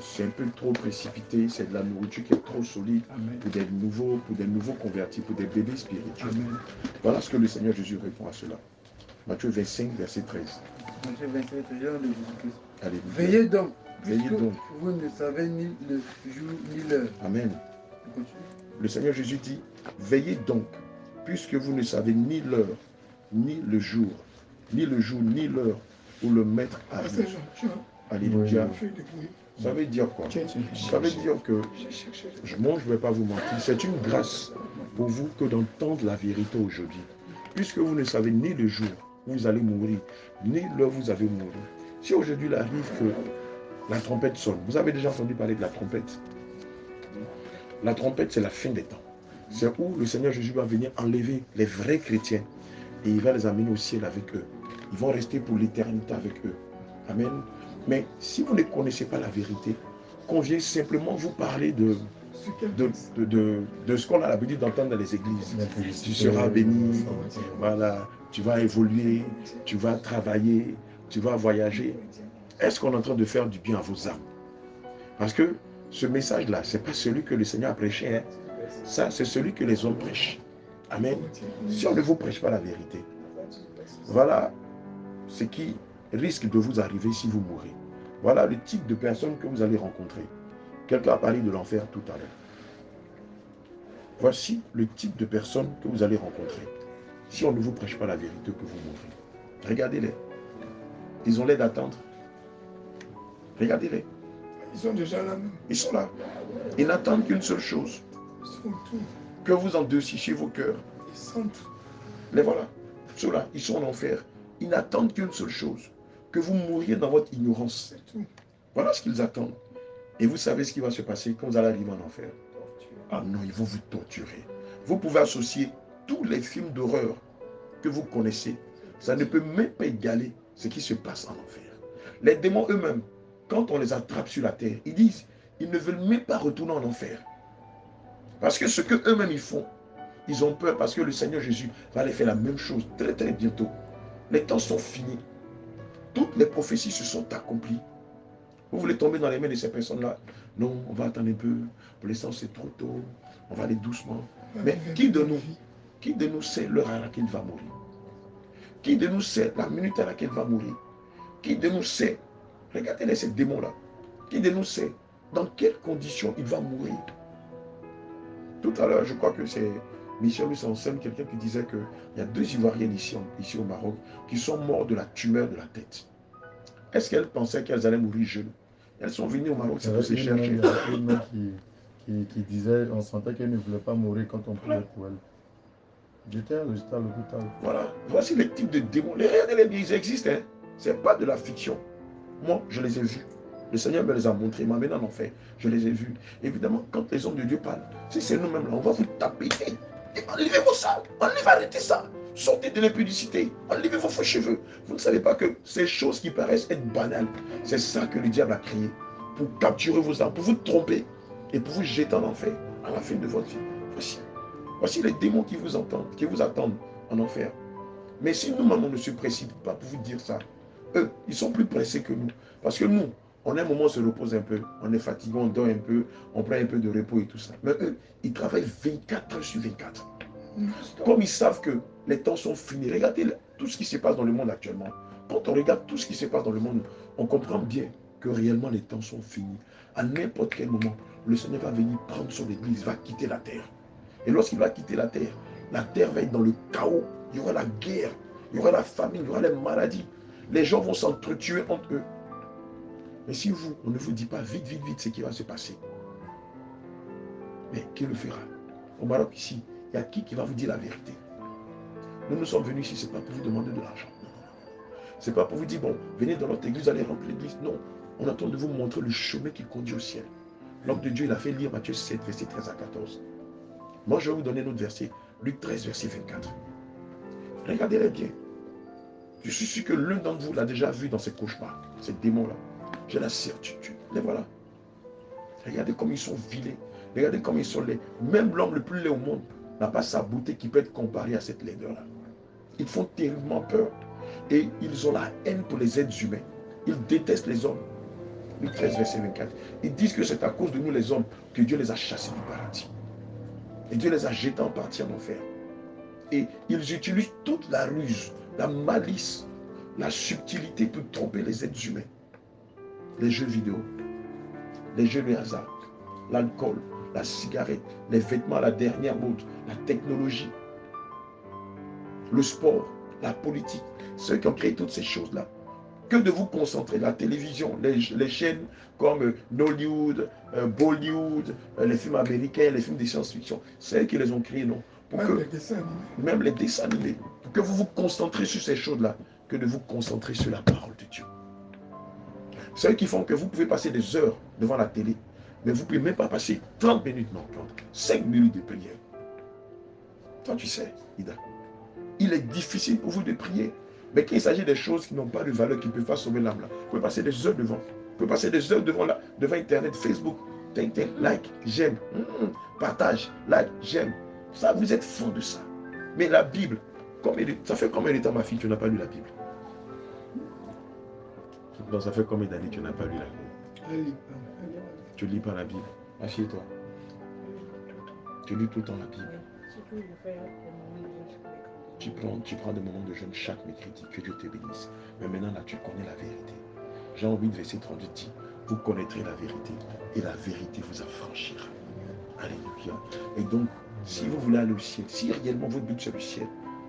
C'est un peu trop précipité. C'est de la nourriture qui est trop solide. Amen. Pour des nouveaux convertis, pour des bébés spirituels. Amen. Voilà ce que le Seigneur Jésus répond à cela. Matthieu 25, verset 13. Matthieu 25, verset 13 de Jésus-Christ. Alléluia. Veillez donc, Veillez puisque donc. vous ne savez ni le jour ni l'heure. Amen. Le Seigneur Jésus dit, veillez donc, puisque vous ne savez ni l'heure, ni le jour, ni l'heure où le Maître arrive. Alléluia. Ça veut dire quoi? Ça veut dire que, moi je ne vais pas vous mentir, c'est une grâce pour vous que d'entendre la vérité aujourd'hui. Puisque vous ne savez ni le jour où vous allez mourir, ni l'heure où vous allez mourir. Si aujourd'hui il arrive que la trompette sonne, vous avez déjà entendu parler de la trompette? La trompette, c'est la fin des temps. C'est où le Seigneur Jésus va venir enlever les vrais chrétiens et il va les amener au ciel avec eux. Ils vont rester pour l'éternité avec eux. Amen. Mais si vous ne connaissez pas la vérité, qu'on vient simplement vous parler de ce qu'on a l'habitude d'entendre dans les églises. Tu seras béni, voilà, tu vas évoluer, tu vas travailler, tu vas voyager. Est-ce qu'on est en train de faire du bien à vos âmes? Parce que ce message-là, ce n'est pas celui que le Seigneur a prêché. Hein. Ça, c'est celui que les hommes prêchent. Amen. Si on ne vous prêche pas la vérité, voilà ce qui risque de vous arriver si vous mourrez. Voilà le type de personnes que vous allez rencontrer. Quelqu'un a parlé de l'enfer tout à l'heure. Voici le type de personnes que vous allez rencontrer. Si on ne vous prêche pas la vérité, que vous mourrez. Regardez-les. Ils ont l'air d'attendre. Regardez-les. Ils sont déjà là. Ils sont là. Ils n'attendent qu'une seule chose. Ils sont tout. Que vous endurcissiez vos cœurs. Ils sont tout. Les voilà. Ceux-là, ils sont en enfer. Ils n'attendent qu'une seule chose. Que vous mouriez dans votre ignorance. C'est tout. Voilà ce qu'ils attendent. Et vous savez ce qui va se passer quand vous allez arriver en enfer. Ah non, ils vont vous torturer. Vous pouvez associer tous les films d'horreur que vous connaissez. Ça ne peut même pas égaler ce qui se passe en enfer. Les démons eux-mêmes, quand on les attrape sur la terre, ils disent, ils ne veulent même pas retourner en enfer. Parce que ce que eux-mêmes ils font, ils ont peur parce que le Seigneur Jésus va les faire la même chose très très bientôt. Les temps sont finis. Toutes les prophéties se sont accomplies. Vous voulez tomber dans les mains de ces personnes-là? Non, on va attendre un peu. Pour l'instant, c'est trop tôt. On va aller doucement. Mais qui de nous sait l'heure à laquelle il va mourir? Qui de nous sait la minute à laquelle il va mourir? Qui de nous sait, regardez ces démons-là, qui de nous sait dans quelles conditions il va mourir? Tout à l'heure, je crois que c'est Michel Louis-Anselme, quelqu'un qui disait qu'il y a 2 Ivoiriennes ici au Maroc qui sont morts de la tumeur de la tête. Est-ce qu'elles pensaient qu'elles allaient mourir jeunes? Elles sont venues au Maroc, c'est pour se chercher. Il y a une qui disait, on sentait qu'elle ne voulait pas mourir quand on priait pour elle. J'étais à l'hôpital. Voilà, voici les types de démons. Regardez-les bien, ils existent. Hein. Ce n'est pas de la fiction. Moi, je les ai vus. Le Seigneur me les a montrés, il m'a amené en enfer. Je les ai vus. Évidemment, quand les hommes de Dieu parlent, si c'est nous-mêmes là, on va vous taper. Enlevez vos salles, arrêtez ça. Sortez de l'impudicité, enlevez vos faux cheveux. Vous ne savez pas que ces choses qui paraissent être banales, c'est ça que le diable a créé pour capturer vos âmes, pour vous tromper et pour vous jeter en enfer à la fin de votre vie. Voici les démons qui vous attendent en enfer. Mais si nous-mêmes, on ne se précipite pas pour vous dire ça, eux, ils sont plus pressés que nous. Parce que nous, on a un moment, on se repose un peu, on est fatigué, on dort un peu, on prend un peu de repos et tout ça. Mais eux, ils travaillent 24 heures sur 24. Comme ils savent que les temps sont finis. Regardez tout ce qui se passe dans le monde actuellement. Quand on regarde tout ce qui se passe dans le monde, on comprend bien que réellement les temps sont finis. À n'importe quel moment, le Seigneur va venir prendre son église, va quitter la terre. Et lorsqu'il va quitter la terre va être dans le chaos. Il y aura la guerre, il y aura la famine, il y aura les maladies. Les gens vont s'entretuer entre eux. Mais si vous, on ne vous dit pas vite, vite, vite ce qui va se passer, mais qui le fera? Au Maroc, ici, il y a qui va vous dire la vérité? Nous sommes venus ici, ce n'est pas pour vous demander de l'argent. Ce n'est pas pour vous dire, bon, venez dans notre église, allez remplir l'église. Non, on est en train de vous montrer le chemin qui conduit au ciel. L'homme de Dieu, il a fait lire Matthieu 7, verset 13 à 14. Moi, je vais vous donner notre verset, Luc 13, verset 24. Regardez-les bien. Je suis sûr que l'un d'entre vous l'a déjà vu dans ces cauchemars, ces démons-là. J'ai la certitude. Les voilà. Regardez comme ils sont vilés. Regardez comme ils sont laids. Même l'homme le plus laid au monde n'a pas sa beauté qui peut être comparée à cette laideur-là. Ils font terriblement peur. Et ils ont la haine pour les êtres humains. Ils détestent les hommes. Luc 13, verset 24. Ils disent que c'est à cause de nous les hommes que Dieu les a chassés du paradis. Et Dieu les a jetés en partie en enfer. Et ils utilisent toute la ruse, la malice, la subtilité pour tromper les êtres humains. Les jeux vidéo, les jeux de hasard, l'alcool, la cigarette, les vêtements à la dernière mode, la technologie, le sport, la politique, ceux qui ont créé toutes ces choses-là. Que de vous concentrer, la télévision, les chaînes comme Nollywood, Bollywood, les films américains, les films de science-fiction, c'est eux qui les ont créés, non? Même les dessins animés. Pour que vous vous concentrez sur ces choses-là, que de vous concentrer sur la parole de Dieu. C'est eux qui font que vous pouvez passer des heures devant la télé, mais vous ne pouvez même pas passer 30 minutes, non, 5 minutes de prière. Toi, tu sais, Ida, il est difficile pour vous de prier. Mais quand il s'agit des choses qui n'ont pas de valeur, qui ne peuvent pas sauver l'âme, là, vous pouvez passer des heures devant. Vous pouvez passer des heures devant Internet, Facebook, like, j'aime, partage, like, j'aime. Ça, vous êtes fond de ça. Mais la Bible, ça fait combien de temps, ma fille, tu n'as pas lu la Bible? Non, ça fait combien d'années que tu n'as pas lu la Bible? Tu ne lis pas la Bible. Assieds-toi. Tu lis tout le temps la Bible. Tu prends des moments de jeûne chaque mercredi. Que Dieu te bénisse. Mais maintenant, là, tu connais la vérité. Jean 8, verset 32 dit, vous connaîtrez la vérité et la vérité vous affranchira. Alléluia. Et donc, si vous voulez aller au ciel, si réellement votre but c'est le ciel,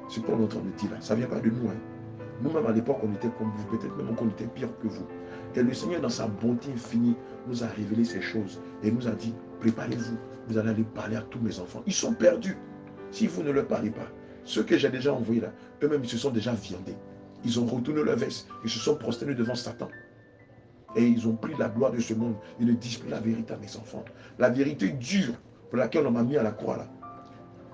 ce qu'on est en train de dire là, ça ne vient pas de nous. Hein. Nous-mêmes à l'époque, on était comme vous, peut-être même qu'on était pire que vous. Et le Seigneur, dans sa bonté infinie, nous a révélé ces choses et nous a dit, préparez-vous, vous allez aller parler à tous mes enfants. Ils sont perdus si vous ne leur parlez pas. Ceux que j'ai déjà envoyés là, eux-mêmes, ils se sont déjà viandés. Ils ont retourné leur veste, ils se sont prosternés devant Satan. Et ils ont pris la gloire de ce monde. Ils ne disent plus la vérité à mes enfants. La vérité dure pour laquelle on m'a mis à la croix là.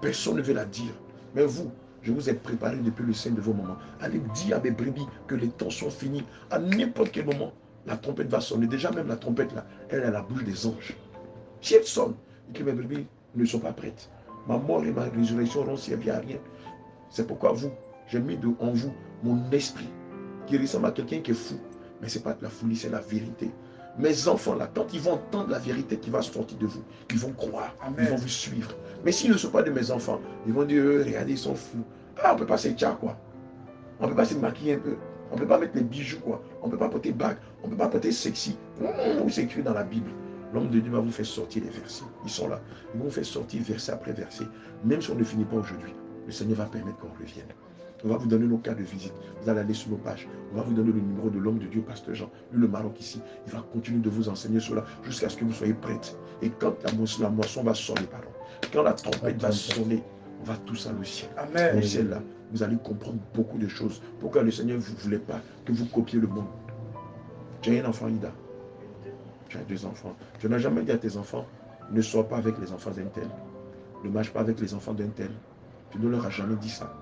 Personne ne veut la dire. Mais vous, je vous ai préparé depuis le sein de vos moments. Allez dire à mes brebis que les temps sont finis. À n'importe quel moment, la trompette va sonner. Déjà même la trompette là, elle a la bouche des anges. Si elle sonne, et que mes brebis ne sont pas prêtes, ma mort et ma résurrection n'auront servi à rien. C'est pourquoi vous, j'ai mis en vous mon esprit qui ressemble à quelqu'un qui est fou. Mais ce n'est pas de la folie, c'est la vérité. Mes enfants, là, quand ils vont entendre la vérité qui va sortir de vous, ils vont croire, Amen. Ils vont vous suivre. Mais s'ils ne sont pas de mes enfants, ils vont dire, regardez, ils sont fous. Ah, on ne peut pas se tchar, quoi. On ne peut pas se maquiller un peu. On ne peut pas mettre les bijoux, quoi. On ne peut pas porter bague. On ne peut pas porter sexy. C'est écrit dans la Bible. L'homme de Dieu va vous faire sortir les versets. Ils sont là. Ils vont vous faire sortir verset après verset. Même si on ne finit pas aujourd'hui, le Seigneur va permettre qu'on revienne. On va vous donner nos cas de visite. Vous allez aller sur nos pages. On va vous donner le numéro de l'homme de Dieu, Pasteur Jean. Lui, le Maroc ici, il va continuer de vous enseigner cela jusqu'à ce que vous soyez prêtes. Et quand la moisson va sonner, pardon, quand la trompette va sonner, on va tous aller au ciel. Amen. Au ciel, là, vous allez comprendre beaucoup de choses. Pourquoi le Seigneur ne voulait pas que vous copiez le monde. Tu as un enfant, Ida. Tu as 2 enfants. Tu n'as jamais dit à tes enfants, ne sors pas avec les enfants d'un tel. Ne marche pas avec les enfants d'un tel. Tu ne leur as jamais dit ça.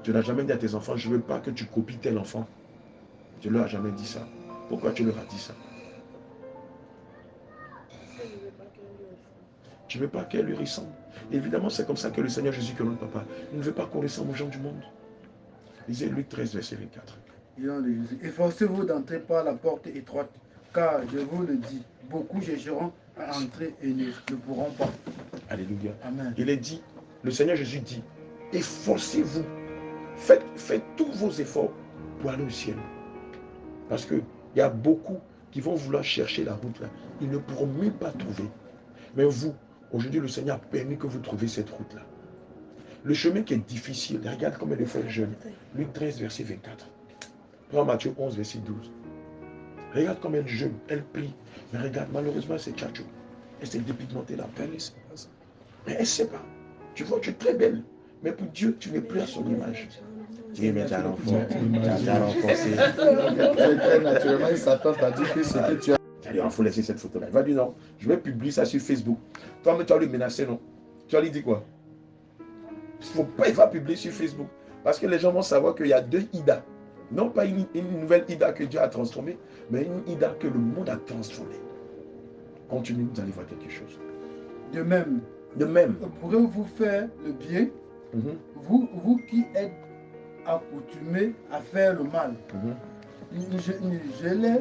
Tu n'as jamais dit à tes enfants, je ne veux pas que tu copies tel enfant. Tu ne leur as jamais dit ça. Pourquoi tu leur as dit ça? Tu ne veux pas qu'elle lui ressemble. Évidemment, c'est comme ça que le Seigneur Jésus, que notre papa, il ne veut pas qu'on ressemble aux gens du monde. Lisez Luc 13, verset 24. Efforcez-vous d'entrer par la porte étroite, car je vous le dis, beaucoup chercheront à entrer et ne pourront pas. Alléluia. Amen. Il est dit, le Seigneur Jésus dit, efforcez-vous, faites tous vos efforts pour aller au ciel. Parce qu'il y a beaucoup qui vont vouloir chercher la route là. Ils ne pourront même pas trouver. Mais vous, aujourd'hui, le Seigneur a permis que vous trouviez cette route là. Le chemin qui est difficile, regarde comme elle est fait jeune. Luc 13, verset 24. Prends Matthieu 11, verset 12. Regarde comme elle jeûne, elle prie. Mais regarde, malheureusement, c'est tchatcho. Elle s'est dépigmentée la peine. Mais elle ne sait pas. Tu vois, tu es très belle. Mais pour Dieu, tu n'es plus à son image. Dieu, mais tu as l'enfant. Tu as renforcé. Très naturellement, il s'attend à dire que ce que tu as. Allez, il faut laisser cette photo-là. Il va dire non, je vais publier ça sur Facebook. Toi, mais tu vas lui menacer, non? Tu vas lui dire quoi? Faut pas, il va publier sur Facebook. Parce que les gens vont savoir qu'il y a 2 Ida. Non pas une nouvelle Ida que Dieu a transformée, mais une Ida que le monde a transformée. Continue, vous allez voir quelque chose. De même, pourrez-vous faire le bien, vous qui êtes accoutumés à faire le mal. Je les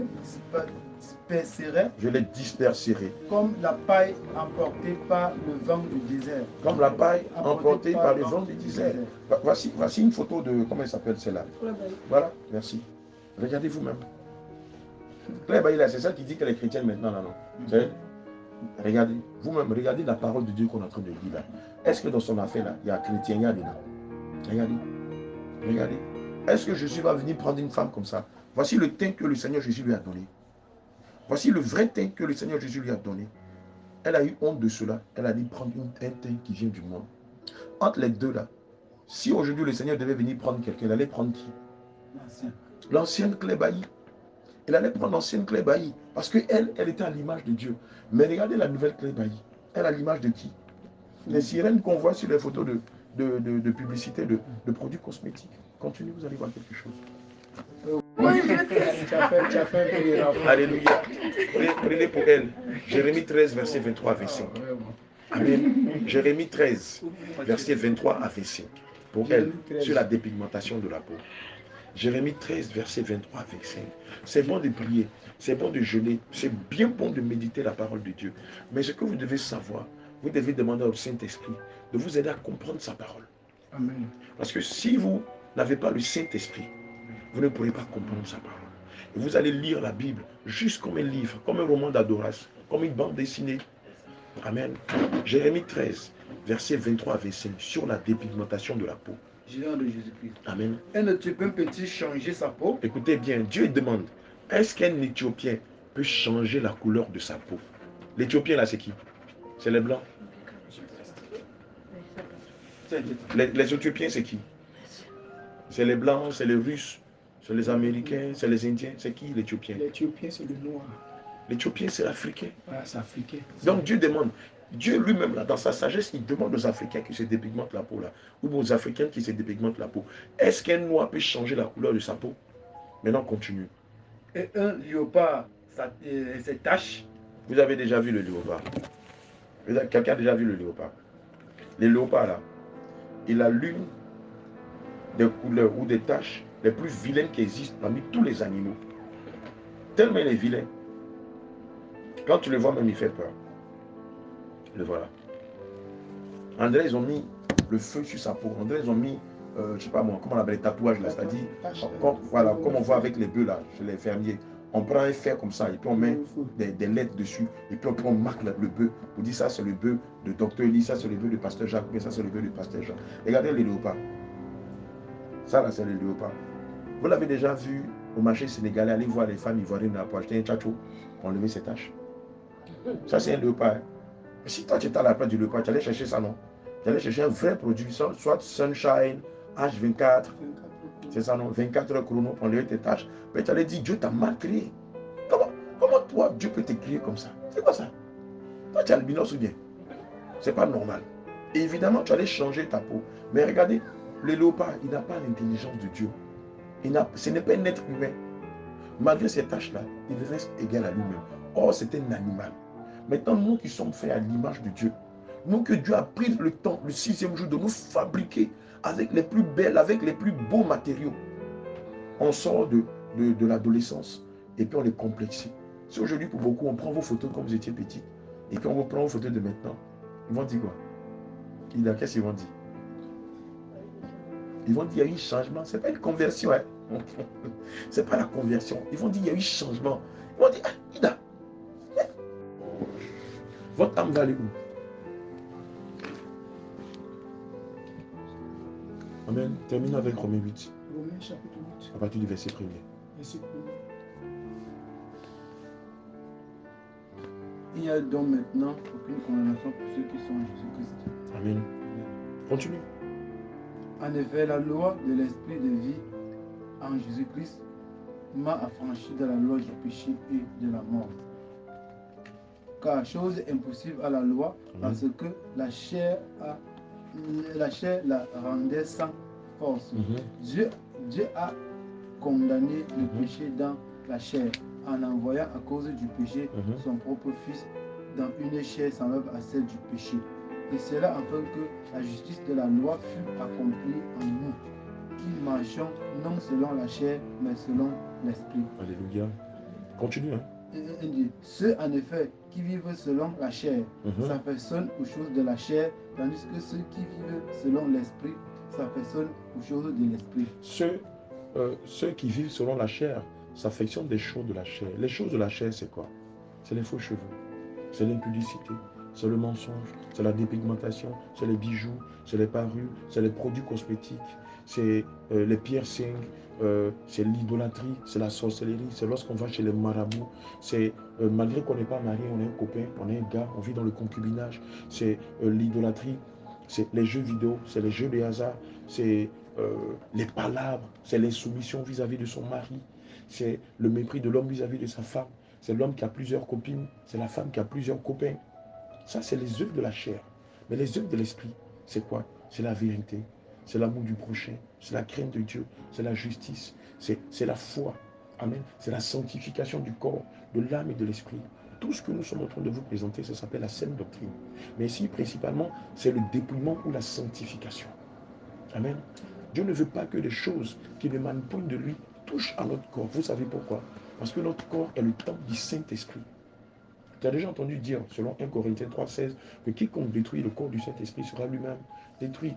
disperserai. Je les disperserai. Comme la paille emportée par le vent du désert. Comme la paille emportée par le vent du désert. Voici une photo de, comment elle s'appelle celle-là? Voilà, merci. Regardez vous-même. Claire Bailly, c'est celle qui dit qu'elle est chrétienne maintenant, là, non? Regardez, vous-même, regardez la parole de Dieu qu'on est en train de lire là. Est-ce que dans son affaire là, il y a chrétien, il y a dedans? Regardez. Regardez. Est-ce que Jésus va venir prendre une femme comme ça? Voici le teint que le Seigneur Jésus lui a donné. Voici le vrai teint que le Seigneur Jésus lui a donné. Elle a eu honte de cela. Elle a dit prendre un teint qui vient du monde. Entre les deux là, si aujourd'hui le Seigneur devait venir prendre quelqu'un, il allait prendre qui? L'ancienne Claire Bailly. Il allait prendre l'ancienne Claire Bailly. Parce qu'elle, elle était à l'image de Dieu. Mais regardez la nouvelle Claire Bailly. Elle a l'image de qui? Les sirènes qu'on voit sur les photos de publicité de produits cosmétiques. Continuez, vous allez voir quelque chose. Alléluia. Prenez pour elle. Jérémie 13, verset 23 à 25. Amen. Jérémie 13, verset 23 à 25. Pour elle, sur la dépigmentation de la peau. Jérémie 13, verset 23 à 25. C'est bon de prier, c'est bon de jeûner, c'est bien bon de méditer la parole de Dieu. Mais ce que vous devez savoir, vous devez demander au Saint-Esprit de vous aider à comprendre sa parole. Amen. Parce que si vous n'avez pas le Saint-Esprit, vous ne pourrez pas comprendre sa parole. Et vous allez lire la Bible juste comme un livre, comme un roman d'adoration, comme une bande dessinée. Amen. Jérémie 13, verset 23 à 25, sur la dépigmentation de la peau. Jésus de Jésus-Christ. Amen. Un Éthiopien peut-il changer sa peau? Écoutez bien, Dieu demande, est-ce qu'un Éthiopien peut changer la couleur de sa peau? L'Éthiopien là, c'est qui? C'est les Blancs. Les Éthiopiens, c'est qui? C'est les Blancs, c'est les Russes, c'est les Américains, c'est les Indiens. C'est qui l'Éthiopien? L'Éthiopien, c'est le noir. L'Éthiopien, c'est l'Africain. Ah, c'est africain. Donc Dieu demande, Dieu lui-même, là, dans sa sagesse, il demande aux Africains qui se dépigmentent la peau, là, ou aux Africains qui se dépigmentent la peau. Est-ce qu'un noir peut changer la couleur de sa peau? Maintenant, continue. Et un léopard, ses taches. Vous avez déjà vu le léopard? Quelqu'un a déjà vu le léopard? Le léopard, là, il a l'une des couleurs ou des taches les plus vilaines qui existent parmi tous les animaux. Tellement il est vilain. Quand tu le vois, même il fait peur. Le voilà. André, ils ont mis le feu sur sa peau. André, ils ont mis, je ne sais pas moi, comment on appelle les tatouages là, c'est-à-dire, voilà, comme on voit avec les bœufs là, chez les fermiers. On prend un fer comme ça, et puis on met des lettres dessus, et puis on marque le bœuf. On dit ça c'est le bœuf de docteur Eli, ça c'est le bœuf de pasteur Jacques, mais ça c'est le bœuf de pasteur Jean. Regardez les léopards. Ça là c'est le léopard. Vous l'avez déjà vu au marché sénégalais, allez voir les femmes ivoiriennes là pour acheter un tchatcho pour enlever ses taches. Ça c'est un léopard. Si toi tu étais à la place du léopard, tu allais chercher ça, non? Tu allais chercher un vrai produit, soit Sunshine, H24, c'est ça non? 24 heures chrono pour enlever tes tâches. Mais tu allais dire, Dieu t'a mal créé. Comment toi, Dieu peut te créer comme ça? C'est quoi ça? Toi, tu es albinos ou bien? C'est pas normal. Et évidemment, tu allais changer ta peau. Mais regardez, le léopard, il n'a pas l'intelligence de Dieu. Ce n'est pas un être humain. Malgré ces tâches-là, il reste égal à lui-même. Or, c'est un animal. Maintenant, nous qui sommes faits à l'image de Dieu, nous que Dieu a pris le temps, le 6e jour, de nous fabriquer avec les plus belles, avec les plus beaux matériaux. On sort de l'adolescence et puis on est complexé. Si aujourd'hui, pour beaucoup, on prend vos photos quand vous étiez petit et puis on reprend vos photos de maintenant, ils vont dire quoi? Qu'est-ce qu'ils vont dire? Ils vont dire qu'il y a eu changement. Ce n'est pas une conversion. Hein? Ce n'est pas la conversion. Ils vont dire qu'il y a eu changement. Ils vont dire, ah, Ida, votre âme va aller où? Amen. Termine avec Romains 8. Romains chapitre 8. À partir du verset 1er. Verset 1er. Il n'y a donc maintenant aucune condamnation pour ceux qui sont en Jésus-Christ. Amen. Continue. En effet, la loi de l'esprit de vie en Jésus-Christ m'a affranchi de la loi du péché et de la mort. Car chose impossible à la loi, parce que la chair la rendait sans force. Dieu a condamné le péché dans la chair, en envoyant à cause du péché son propre Fils dans une chair semblable à celle du péché. Et cela afin que la justice de la loi fût accomplie en nous, qui marchons non selon la chair, mais selon l'esprit. Alléluia. Continue. Hein? Ceux en effet qui vivent selon la chair s'affectionnent aux choses de la chair, tandis que ceux qui vivent selon l'esprit s'affectionnent aux choses de l'esprit. Ceux qui vivent selon la chair s'affectionnent des choses de la chair. Les choses de la chair, c'est quoi? C'est les faux cheveux, c'est l'impudicité, c'est le mensonge, c'est la dépigmentation, c'est les bijoux, c'est les parures, c'est les produits cosmétiques, c'est les piercings, c'est l'idolâtrie, c'est la sorcellerie, c'est lorsqu'on va chez les marabouts, c'est malgré qu'on n'est pas marié, on est un copain, on est un gars, on vit dans le concubinage, c'est l'idolâtrie, c'est les jeux vidéo, c'est les jeux de hasard, c'est les palabres, c'est l'insoumission vis-à-vis de son mari, c'est le mépris de l'homme vis-à-vis de sa femme, c'est l'homme qui a plusieurs copines, c'est la femme qui a plusieurs copains. Ça, c'est les œuvres de la chair. Mais les œuvres de l'esprit, c'est quoi? C'est la vérité, c'est l'amour du prochain, c'est la crainte de Dieu, c'est la justice, c'est la foi. Amen. C'est la sanctification du corps, de l'âme et de l'esprit. Tout ce que nous sommes en train de vous présenter, ça s'appelle la saine doctrine. Mais ici, principalement, c'est le dépouillement ou la sanctification. Amen. Dieu ne veut pas que les choses qui n'émanent point de lui touchent à notre corps. Vous savez pourquoi? Parce que notre corps est le temple du Saint-Esprit. Tu as déjà entendu dire, selon 1 Corinthiens 3,16, que quiconque détruit le corps du Saint-Esprit sera lui-même détruit.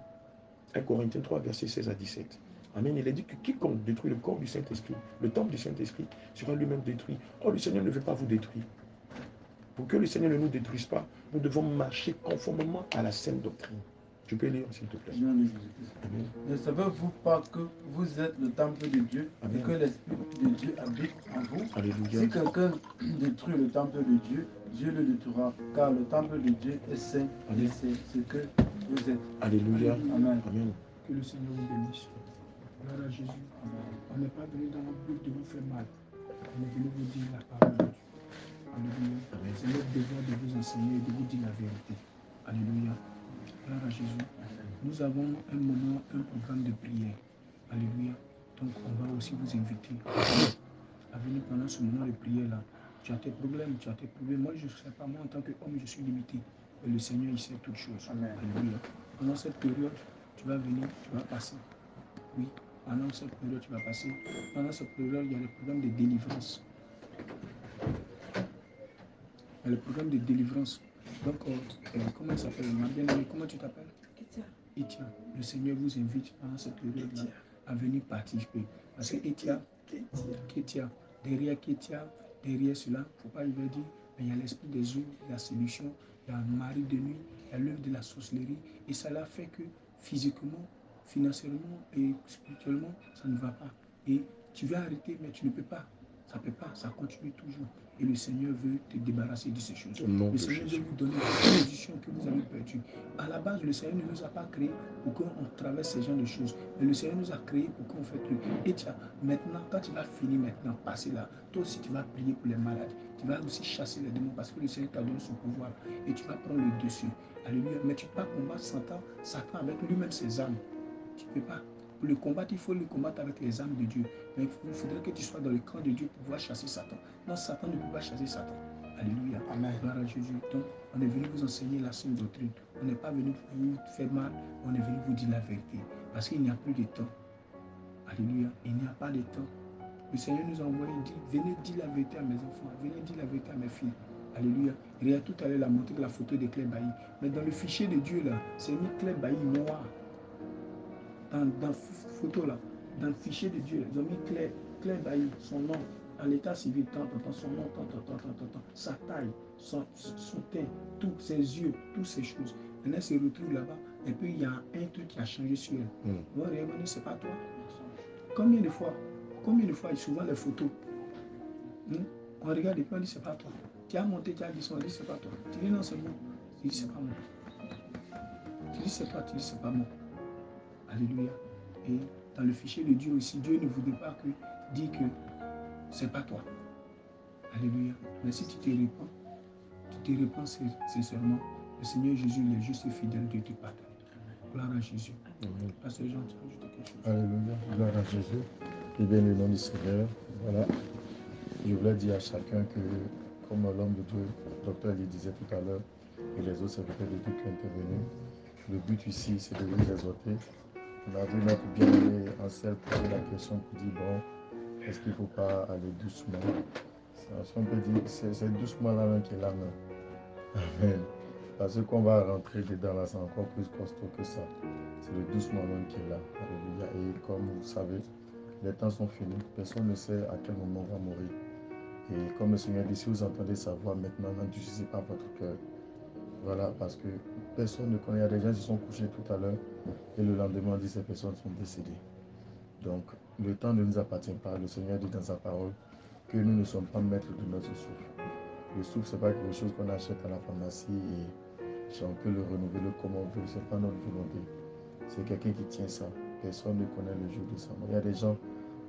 1 Corinthiens 3, versets 16 à 17. Amen. Il est dit que quiconque détruit le corps du Saint-Esprit, le temple du Saint-Esprit, sera lui-même détruit. Or, le Seigneur ne veut pas vous détruire. Pour que le Seigneur ne nous détruise pas, nous devons marcher conformément à la saine doctrine. Tu peux lire, s'il te plaît. Amen. Ne savez-vous pas que vous êtes le temple de Dieu et que l'Esprit de Dieu habite en vous? Alléluia. Si quelqu'un détruit le temple de Dieu, Dieu le détruira, car le temple de Dieu est saint et c'est ce que vous êtes. Alléluia. Amen. Amen. Que le Seigneur vous bénisse. Gloire à Jésus. On n'est pas venu dans le but de vous faire mal. On est venu vous dire la parole de Dieu. Alléluia. C'est notre devoir de vous enseigner et de vous dire la vérité. Alléluia. Gloire à Jésus. Nous avons un moment, un programme de prière. Alléluia. Donc on va aussi vous inviter à venir pendant ce moment de prière-là. Tu as tes problèmes. Moi, je ne sais pas, moi en tant qu'homme, je suis limité. Mais le Seigneur, il sait toutes choses. Amen. Alléluia. Pendant cette période, tu vas venir, tu vas passer. Oui, pendant cette période, tu vas passer. Pendant cette période, il y a le programme de délivrance. Il y a le programme de délivrance. Donc, comment il s'appelle? Ma bien-aimée, comment tu t'appelles? Etia. Le Seigneur vous invite pendant cette période-là à venir participer. Parce que Ketia, derrière Ketia, derrière cela, il ne faut pas lui dire, mais il y a l'esprit des eaux, la séduction, il y a le mari de nuit, il y a l'œuvre de la sorcellerie. Et cela fait que physiquement, financièrement et spirituellement, ça ne va pas. Et tu veux arrêter, mais tu ne peux pas. Ça ne peut pas, ça continue toujours. Et le Seigneur veut te débarrasser de ces choses. Nom Le de Seigneur veut Jésus. vous donner des positions que vous avez perdues. À la base, le Seigneur ne nous a pas créés pour qu'on traverse ces genres de choses. Mais le Seigneur nous a créés pour qu'on fasse tout. Et maintenant, quand tu vas finir maintenant, passer là, toi aussi tu vas prier pour les malades. Tu vas aussi chasser les démons parce que le Seigneur t'a donné son pouvoir. Et tu vas prendre le dessus. Alléluia. Mais tu ne peux pas combattre Satan avec lui-même ses âmes. Tu ne peux pas. Pour le combattre, il faut le combattre avec les âmes de Dieu. Mais il faudrait que tu sois dans le camp de Dieu pour pouvoir chasser Satan. Non, Satan ne peut pas chasser Satan. Alléluia. Amen. Gloire à Jésus. Donc, on est venu vous enseigner la sainte doctrine. On n'est pas venu pour vous faire mal, on est venu vous dire la vérité. Parce qu'il n'y a plus de temps. Alléluia. Il n'y a pas de temps. Le Seigneur nous a envoyé, dit, venez dire la vérité à mes enfants, venez dire la vérité à mes filles. Alléluia. Regarde, tout à l'heure, il a montré la photo de Claire Bailly. Mais dans le fichier de Dieu, là, c'est mis Claire Bailly noir. Dans la photo là, dans le fichier de Dieu, ils ont mis Claire Bailly, son nom, à l'état civil, son nom, sa taille, son teint, tous ses yeux, toutes ces choses. Maintenant, elle se retrouve là-bas, et puis il y a un truc qui a changé sur elle. On va regarder, c'est pas toi. Combien de fois, et souvent les photos, on regarde et puis on dit c'est pas toi. Tu as monté, tu as dit on dit c'est pas toi. Tu dis non, c'est moi. Tu dis c'est pas moi. Tu dis c'est toi, tu dis c'est pas moi. Alléluia. Et dans le fichier de Dieu aussi, Dieu ne voudrait pas que dire que c'est pas toi. Alléluia. Mais si tu te répands sincèrement, le Seigneur Jésus, il est juste et fidèle de te pardonner. Gloire à Jésus. Pasteur Jean, tu as ajouté quelque chose? Alléluia. Gloire à Jésus. Et bien le nom du Seigneur. Voilà. Je voulais dire à chacun que, comme l'homme de Dieu, le docteur lui disait tout à l'heure, et les autres serviteurs de Dieu qui sont intervenus, le but ici, c'est de vous exhorter. On a vu notre bien-aimé Ansel poser la question pour dire, bon, est-ce qu'il ne faut pas aller doucement? On peut dire, c'est doucement là même qui est là même. Amen. Parce qu'on va rentrer dedans là, c'est encore plus costaud que ça. C'est le doucement même qui est là. Alléluia. Et comme vous savez, les temps sont finis. Personne ne sait à quel moment on va mourir. Et comme le Seigneur dit, si vous entendez sa voix maintenant, n'endurcissez pas votre cœur. Voilà, parce que personne ne connaît. Il y a des gens qui se sont couchés tout à l'heure et le lendemain, on dit que ces personnes sont décédées. Donc, le temps ne nous appartient pas. Le Seigneur dit dans sa parole que nous ne sommes pas maîtres de notre souffle. Le souffle, ce n'est pas quelque chose qu'on achète à la pharmacie et on peut le renouveler comme on veut. Ce n'est pas notre volonté. C'est quelqu'un qui tient ça. Personne ne connaît le jour de sa mort. Il y a des gens,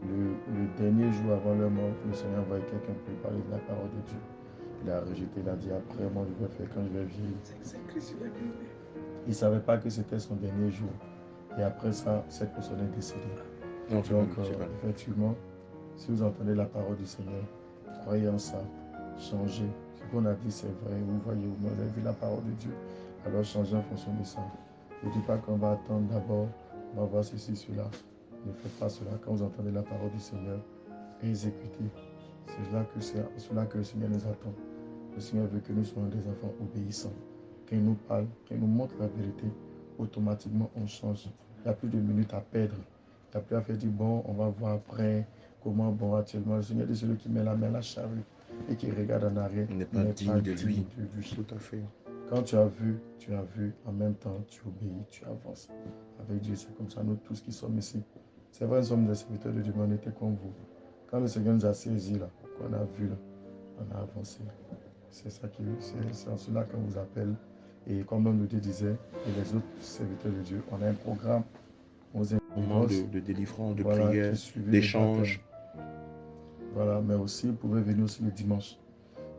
le dernier jour avant leur mort, le Seigneur envoie quelqu'un pour lui parler de la parole de Dieu. Il a rejeté, il a dit après, moi je vais faire quand je vais vieillir. Il ne savait pas que c'était son dernier jour. Et après ça, cette personne est décédée. Non, donc, effectivement, si vous entendez la parole du Seigneur, croyez en ça, changez. Ce qu'on a dit, c'est vrai. Vous voyez, vous avez vu la parole de Dieu. Alors, changez en fonction de ça. Ne dites pas qu'on va attendre d'abord, on va voir ceci, cela. Ne faites pas cela. Quand vous entendez la parole du Seigneur, exécutez. C'est cela que le Seigneur nous attend. Le Seigneur veut que nous soyons des enfants obéissants. Quand il nous parle, quand il nous montre la vérité, automatiquement on change. Il n'y a plus de minutes à perdre. Il n'y a plus à faire dire, bon, on va voir après comment, bon, actuellement, le Seigneur est celui qui met la main à la charrue et qui regarde en arrière. Il n'est pas digne de lui. Tout à fait. Quand tu as vu, en même temps, tu obéis, tu avances. Avec Dieu, c'est comme ça, nous tous qui sommes ici. C'est vrai, nous sommes des serviteurs de Dieu, mais on était comme vous. Quand le Seigneur nous a saisis, là, qu'on a vu, là, on a avancé. C'est ça c'est en cela qu'on vous appelle. Et comme l'homme de Dieu disait, et les autres serviteurs de Dieu, on a un programme. Moment de délivrance, de prière, d'échange. Voilà, mais aussi, vous pouvez venir aussi le dimanche.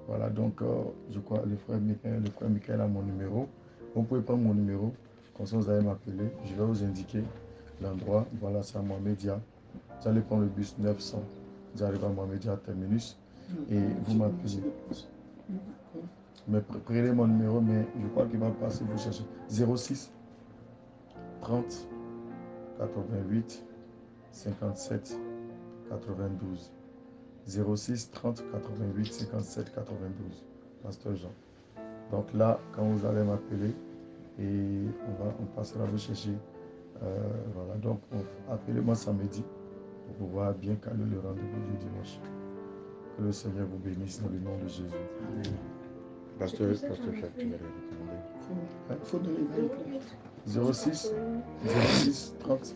Voilà, donc je crois le frère Michael a mon numéro. Vous pouvez prendre mon numéro, comme ça vous allez m'appeler. Je vais vous indiquer l'endroit. Voilà, c'est à Mohamedia. Vous allez prendre le bus 900. Vous arrivez à Mohamedia terminus et vous m'appelez. Mais prenez mon numéro, mais je crois qu'il va passer, vous cherchez 06 30 88 57 92. 06 30 88 57 92. Pasteur Jean. Donc là, quand vous allez m'appeler, et on passera vous chercher. Voilà, donc appelez-moi samedi pour pouvoir bien caler le rendez-vous du dimanche. Que le Seigneur vous bénisse dans le nom de Jésus. Amen. Pasteur Jacques, tu vas les recommander. Il faut donner 06 30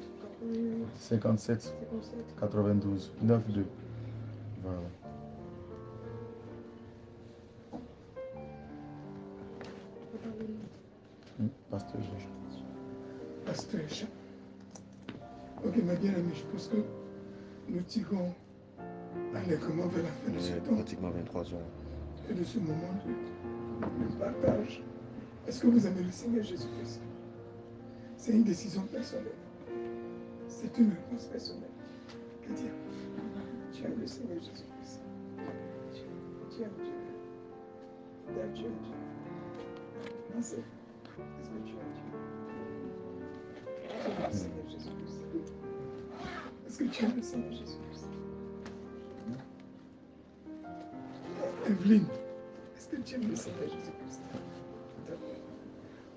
57 92 92. Voilà. Pasteur Jean. Pasteur Jean. Ok, ma bien-aimée, je pense que nous tirons allègrement vers la fin de ce temps. Pratiquement 23 heures. Et de ce moment de partage. Est-ce que vous aimez le Seigneur Jésus-Christ? C'est une décision personnelle. C'est une réponse personnelle. Que dire? Tu aimes le Seigneur Jésus-Christ. Tu aimes Dieu. Tu aimes Dieu. Non, c'est. Est-ce que tu aimes Dieu? Tu aimes le Seigneur Jésus-Christ. Est-ce que tu aimes le Seigneur Jésus-Christ? Evelyne, est-ce que tu aimes le Seigneur Jésus-Christ?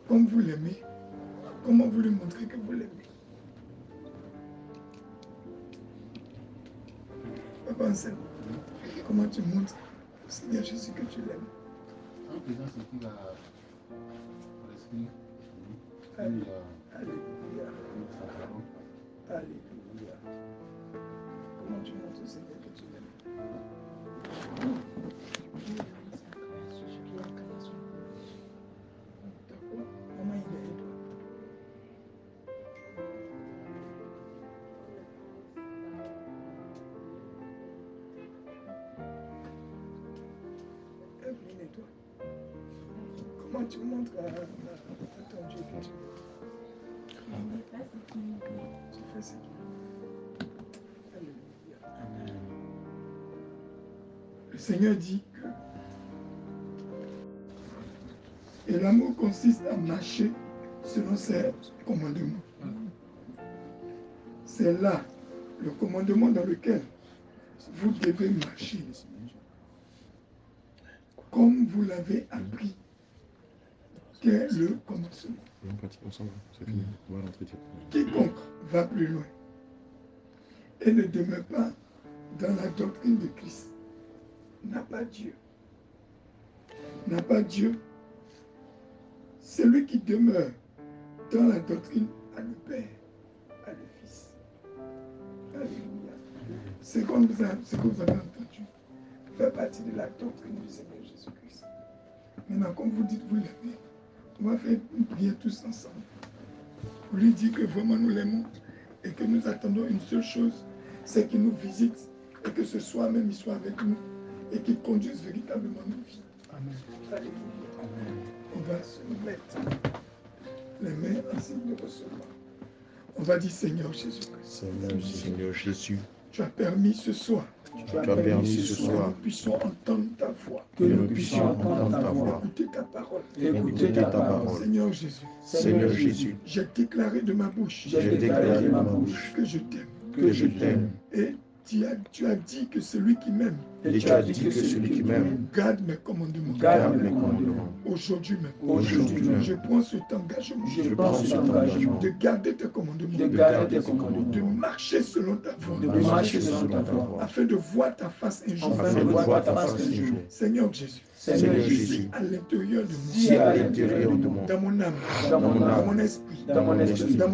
Comme vous l'aimez, comment vous lui montrez que vous l'aimez? Papa Anselme, comment tu montres au Seigneur Jésus que tu l'aimes? En faisant ce qu'il a dans l'esprit, Alléluia. sa parole. Alléluia. Comment tu montres au Seigneur que tu l'aimes? D'accord. Maman, il est toi. Evelyne et toi. Comment tu montres à ton Dieu que tu l'aimes? Tu fais ce qu'il veut. Alléluia. Le Seigneur dit que et l'amour consiste à marcher selon ses commandements. C'est là le commandement dans lequel vous devez marcher comme vous l'avez appris, qu'est le commencement. C'est fini. On va rentrer. Quiconque va plus loin et ne demeure pas dans la doctrine de Christ n'a pas Dieu. N'a pas Dieu. Celui qui demeure dans la doctrine a le Père, a le Fils. Alléluia. Ce que vous avez entendu fait partie de la doctrine du Seigneur Jésus-Christ. Maintenant, comme vous dites, vous l'aimez, on va faire une prière tous ensemble. Pour lui dire que vraiment nous l'aimons et que nous attendons une seule chose, c'est qu'il nous visite et que ce soir même il soit avec nous et qu'il conduise véritablement nos vies. Amen. Alléluia. Amen. On va se mettre les mains en signe de recevoir. On va dire Seigneur Jésus-Christ. Seigneur Jésus, tu as permis ce soir tu as permis ce soir que nous puissions entendre ta voix, que nous puissions entendre ta voix, écouter ta parole. écouter ta parole. Seigneur Jésus, Seigneur Jésus, j'ai déclaré de ma bouche que je t'aime. Que je t'aime. Et tu as dit que celui qui m'aime, Et tu as dit que celui qui m'aime garde mes commandements. garde mes commandements. Aujourd'hui même, Aujourd'hui je même, prends cet engagement je prends cet engagement de garder tes commandements, de garder tes commandements, de marcher selon ta voie, de marcher selon ta voie, afin de voir ta face un jour. afin de voir ta face un jour. Seigneur Jésus, Seigneur Jésus, si à l'intérieur de si moi, à l'intérieur de moi, dans mon âme, dans mon âme, dans mon esprit, dans mon esprit, dans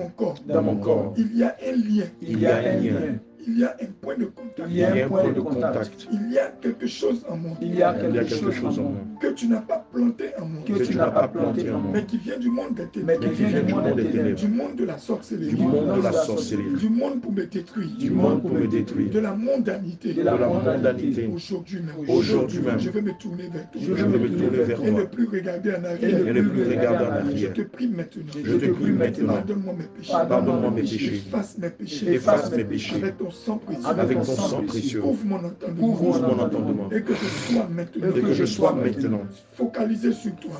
mon corps, il y a un lien, il y a un lien, il y a un point de contact, il y a un point de contact, il y a quelque chose en moi, il y a quelque chose en moi que tu n'as pas planté en moi, que tu n'as pas planté en moi, mais qui vient du monde des ténèbres, mais qui vient du monde des ténèbres, du monde de la sorcellerie, du monde de la sorcellerie, du monde pour me détruire, du monde pour me détruire, de la mondanité, de la mondanité. Aujourd'hui même, même, je vais me tourner vers toi, je vais me tourner vers et ne toi plus regarder en arrière, et ne plus regarder en Je arrière. te prie maintenant, Je te prie maintenant, pardonne-moi mes péchés, pardonne-moi mes péchés, efface mes péchés, efface mes péchés, avec ton sang précieux, avec ton sang précieux, ouvre mon entendement, et que je sois maintenant, focalisé sur toi,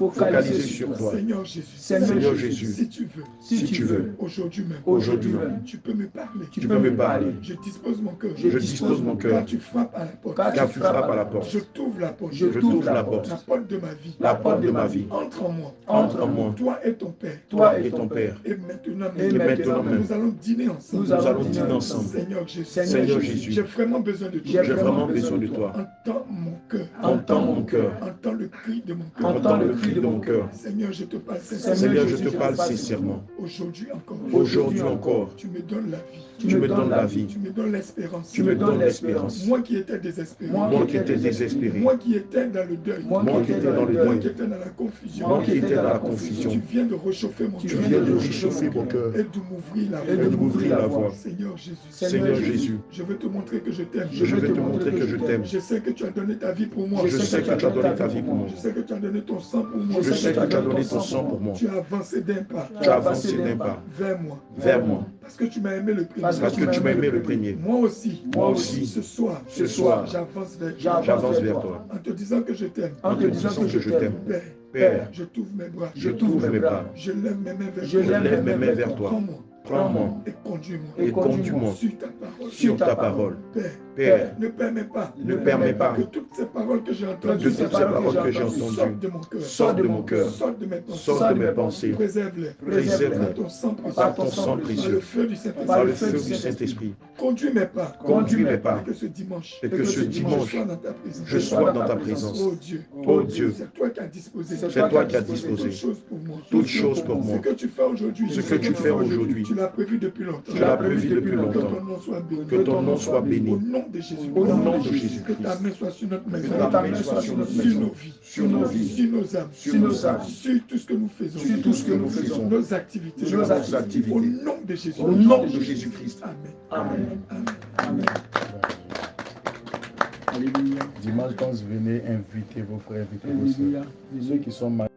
Seigneur Jésus, si tu veux, aujourd'hui même, tu peux me parler, je dispose mon cœur, quand tu frappes à la porte, je t'ouvre la porte, la porte de ma vie, entre en moi, toi et ton Père, et maintenant même, nous allons dîner ensemble, Seigneur Jésus, j'ai vraiment besoin de toi, entends mon cœur, entends le cri de mon cœur, Seigneur, je te parle sincèrement, aujourd'hui encore, tu me donnes la vie, Tu me donnes la vie. Tu me donnes l'espérance. Tu me donnes l'espérance. Moi qui étais désespéré. Moi qui étais désespéré. Moi qui étais dans le deuil. Moi qui étais dans le Moi deuil. qui étais dans la confusion. Moi qui étais dans la confusion. Tu viens de réchauffer mon Tu cœur. viens de réchauffer mon cœur. Et de m'ouvrir la Et de m'ouvrir la voie. Seigneur Jésus. Seigneur Jésus. Je veux te montrer que je t'aime. Je veux te montrer que je t'aime. Je sais que tu as donné ta vie pour moi. Je sais que tu as donné ta vie pour moi. Je sais que tu as donné ton sang pour moi. Je sais que tu as donné ton sang pour moi. Tu as avancé d'un pas. Tu as avancé d'un pas. Vers moi. Vers moi. Parce que tu m'as aimé le premier. Parce que tu m'as aimé le premier. Moi aussi. Moi aussi. Ce soir. J'avance vers toi. En te disant que je t'aime. En te disant que je t'aime. Père, je t'ouvre mes bras. Je t'ouvre mes bras. Je lève mes mains vers toi. Je lève mes mains vers toi. Prends-moi et conduis-moi. Et conduis-moi sur ta parole. Sur ta parole. Père, ne permets pas. Ne permets pas que toutes ces paroles que j'ai entendues. que toutes ces paroles que j'ai entendues sortent de mon cœur. sortent de mon cœur. Sortent de mes pensées. Sortent de mes pensées. Préserve-les. Préserve-les. Par ton sang précieux. Par ton sang précieux. Par le feu du Saint-Esprit. Par le feu du Saint-Esprit. Conduis mes pas. Conduis mes pas. Et que ce dimanche. Et que ce dimanche, je sois dans ta présence. je sois dans ta présence. Oh Dieu. Oh Dieu. C'est toi qui as disposé. C'est toi qui as disposé. Toutes choses pour moi. Toutes choses pour moi. Ce que tu fais aujourd'hui. Ce que tu fais aujourd'hui. Tu l'as prévu depuis longtemps. Tu l'as prévu depuis longtemps. Que ton nom soit béni. Que ton nom soit béni. Au nom de Jésus. Au nom de Jésus. Que ta main soit sur notre maison. Que ta main soit sur notre Sur maison. nos vies. Sur nos vies. Sur nos âmes. Sur nos âmes. Sur tout ce que nous faisons. Sur tout ce que nous faisons. Nos activités. Nos activités. Au nom de Jésus. Au nom de Jésus-Christ. Amen. Amen. Amen. Amen. Alléluia. Dimanche, quand vous venez, invitez vos frères, invitez vos soeurs. Ceux qui sont malades.